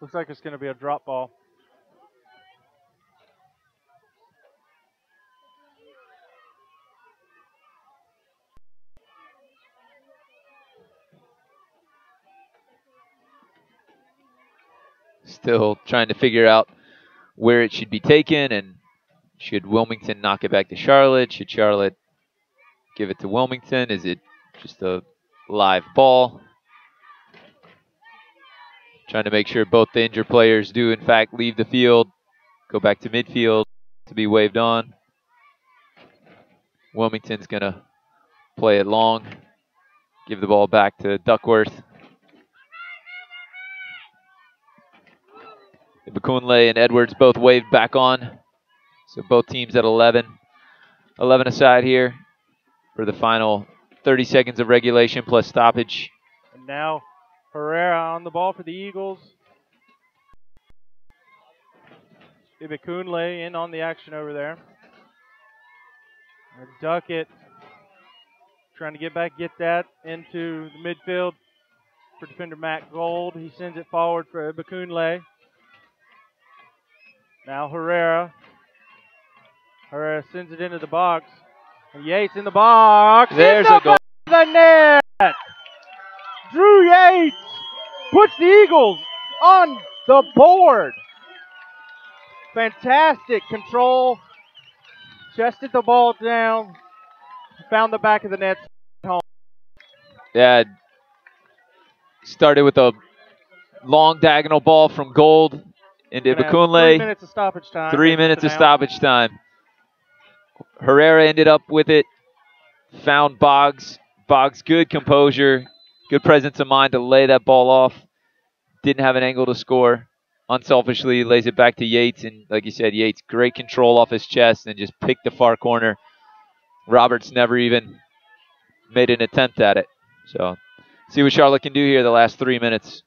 Looks like it's going to be a drop ball. Still trying to figure out where it should be taken, and should Wilmington knock it back to Charlotte? Should Charlotte give it to Wilmington? Is it just a live ball? Trying to make sure both the injured players do, in fact, leave the field, go back to midfield to be waved on. Wilmington's going to play it long, give the ball back to Duckworth. Bakunle and Edwards both waved back on. So both teams at 11. 11 aside here for the final 30 seconds of regulation plus stoppage. And now Herrera on the ball for the Eagles. Bakunle in on the action over there. And Duckett trying to get that into the midfield for defender Matt Gold. He sends it forward for Bakunle. Now Herrera. Herrera sends it into the box. And Yates in the box. There's a goal. The net. Drew Yates puts the Eagles on the board. Fantastic control. Chested the ball down. Found the back of the net. Home. Yeah. Started with a long diagonal ball from Gold into Bakunle. 3 minutes of stoppage time. 3 minutes of stoppage time. Herrera ended up with it. Found Boggs. Boggs, good composure. Good presence of mind to lay that ball off. Didn't have an angle to score. Unselfishly lays it back to Yates. And like you said, Yates, great control off his chest and just picked the far corner. Roberts never even made an attempt at it. So see what Charlotte can do here the last 3 minutes.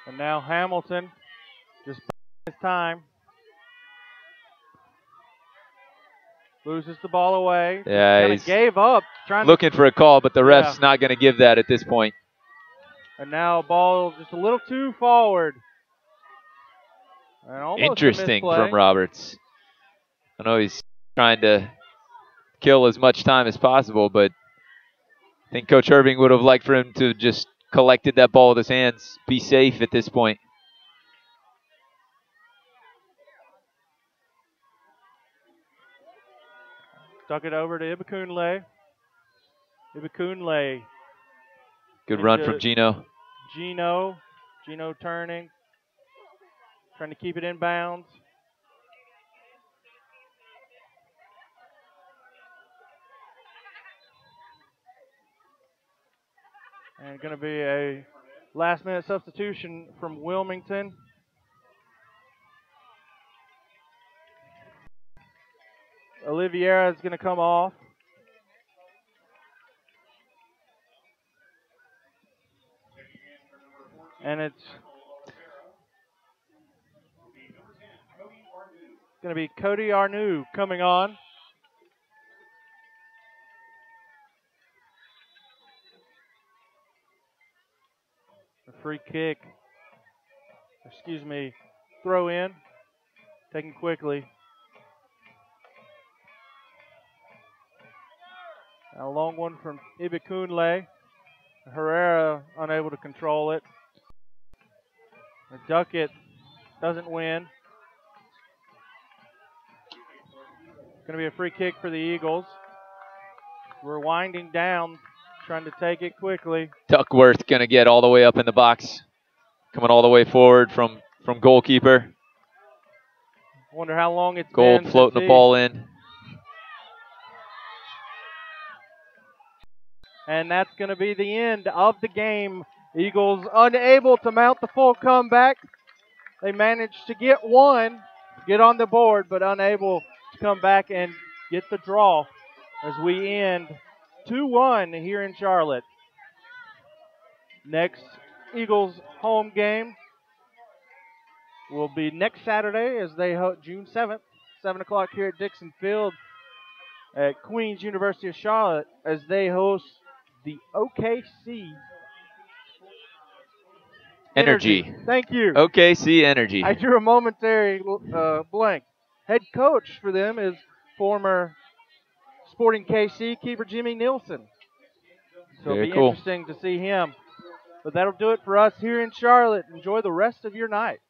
And now Hamilton just his time. Loses the ball away. Yeah, he's gave up. Looking for a call, but the ref's not going to give that at this point. And now ball just a little too forward. And almost interesting from Roberts. I know he's trying to kill as much time as possible, but I think Coach Irving would have liked for him to just collected that ball with his hands, be safe at this point. Stuck it over to Bakunle. Bakunle. Good run from Gino. Gino turning. Trying to keep it in bounds. And going to be a last-minute substitution from Wilmington. Oliveira is going to come off. And it's going to be Cody Arnoux coming on. A free kick. Throw in. Taken quickly. A long one from Bakunle. Herrera unable to control it. Duckett doesn't win. Going to be a free kick for the Eagles. We're winding down, trying to take it quickly. Duckworth going to get all the way up in the box. Coming all the way forward from goalkeeper. Wonder how long it's Gold been. floating the ball in. And that's going to be the end of the game. Eagles unable to mount the full comeback. They managed to get one, get on the board, but unable to come back and get the draw as we end 2-1 here in Charlotte. Next Eagles home game will be next Saturday as they June 7th, 7 o'clock here at Dixon Field at Queens University of Charlotte as they host the OKC Energy. Thank you. OKC Energy. I drew a momentary blank. Head coach for them is former Sporting KC keeper Jimmy Nielsen. So Very it'll be cool. interesting to see him. But that'll do it for us here in Charlotte. Enjoy the rest of your night.